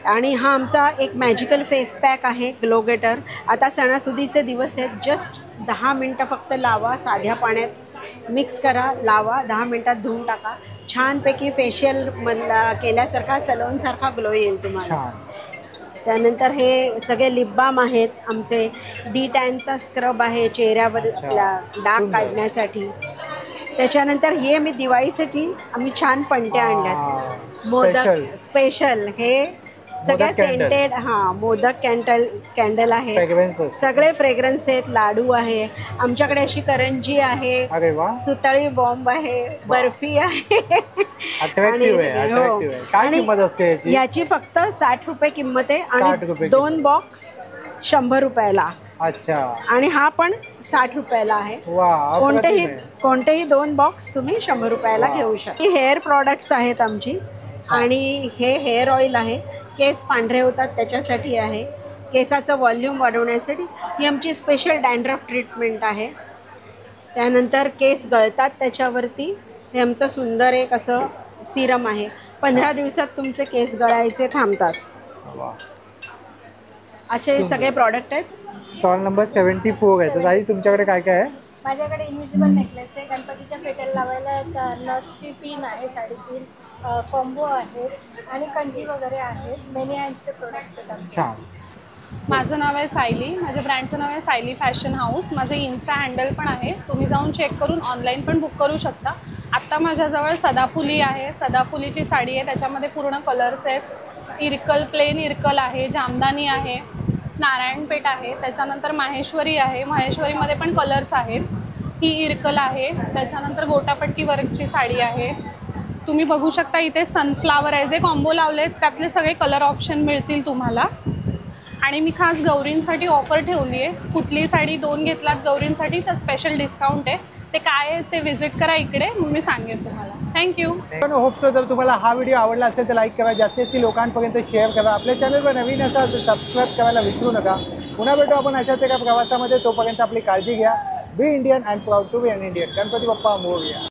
B: आणि हा आमचा एक मॅजिकल फेस पॅक आहे, ग्लो गेटर. आता सणासुदीचे दिवस आहेत. जस्ट 10 मिनटं फक्त लावा, साध्या पाण्यात मिक्स करा, लावा, 10 मिनटात धुवून टाका. छानपैकी फेशियल केल्यासारखा, सलोनसारखा ग्लो येईल तुम्हाला. त्यानंतर हे सगळे लिप बाम आहेत आमचे. D10चा स्क्रब आहे चेहऱ्यावरला डाग काढण्यासाठी. त्याच्यानंतर हे मी दिवाळीसाठी आम्ही छान पणत्या आणल्यात, मोदक स्पेशल. हे सगळ्या सेंटेड, हां, मोदक कॅन्डल आहे, सगळे फ्रेग्रन्स आहेत. लाडू आहे आमच्याकडे, अशी करंजी आहे, सुतळी बॉम्ब आहे, बर्फी आहे. आणि याची फक्त 60 रुपये किंमत आहे आणि 2 बॉक्स 100 रुपयाला.
A: अच्छा.
B: आणि हा पण 60 रुपयाला आहे. कोणतेही 2 बॉक्स तुम्ही 100 रुपयाला घेऊ शकता. ही हेअर प्रॉडक्ट्स आहेत आमची. आणि हे हेअर ऑइल आहे, केस पांढरे होतात त्याच्यासाठी आहे, केसाचं व्हॉल्यूम वाढवण्यासाठी. ही आमची स्पेशल डॅन्ड्रफ ट्रीटमेंट आहे. त्यानंतर केस गळतात त्याच्यावरती हे आमचं सुंदर एक असं सिरम आहे. 15 दिवसात तुमचे केस गळायचे थांबतात. असे सगळे प्रॉडक्ट आहेत.
A: स्टॉल नंबर 74 आहे. तर ताई तुमच्याकडे काय काय आहे?
C: माझ्याकडे इन्व्हिजिबल नेकलेस आहे, गणपतीच्या पेट्याला लावायला नथची पिन आहे, साडी पिन, कॉम्बो आहेत आणि कंठी वगैरे आहेत. मेनी हँड्सचे प्रोडक्ट्स आहेत.
A: छान.
D: माझं नाव आहे सायली, माझ्या ब्रँडचं नाव आहे सायली फॅशन हाऊस. माझं इन्स्टा हँडल पण आहे, तुम्ही जाऊन चेक करून ऑनलाईन पण बुक करू शकता. आत्ता माझ्याजवळ सदाफुली आहे, सदाफुलीची साडी आहे, त्याच्यामध्ये पूर्ण कलर्स आहेत. इरकल, प्लेन इरकल आहे, जामदानी आहे, नारायणपेठ आहे, त्याच्यानंतर माहेश्वरी आहे, माहेश्वरीमध्ये पण कलर्स आहेत. ही इरकल आहे, त्याच्यानंतर गोटापट्टी वर्कची साडी आहे. तुम्ही बघू शकता इथे सनफ्लावर आहे, जे कॉम्बो लावलेत त्यातले सगळे कलर ऑप्शन मिळतील तुम्हाला. आणि मी खास गौरींसाठी ऑफर ठेवली आहे, कुठली साडी 2 घेतलात गौरींसाठी तर स्पेशल डिस्काउंट आहे. ते काय आहे ते व्हिजिट करा इकडे, मग मी सांगेन तुम्हाला. थँक्यू.
A: होप सो जर तुम्हाला हा व्हिडिओ आवडला असेल तर लाईक करा, जास्तीत जास्त लोकांपर्यंत शेअर करा. आपल्या चॅनलवर नवीन असाल तर सबस्क्राईब करायला विसरू नका. पुन्हा भेटू आपण अशाच एका प्रवासामध्ये. तोपर्यंत आपली काळजी घ्या. Be Indian and proud to be an Indian. Ganpati Bappa Morya.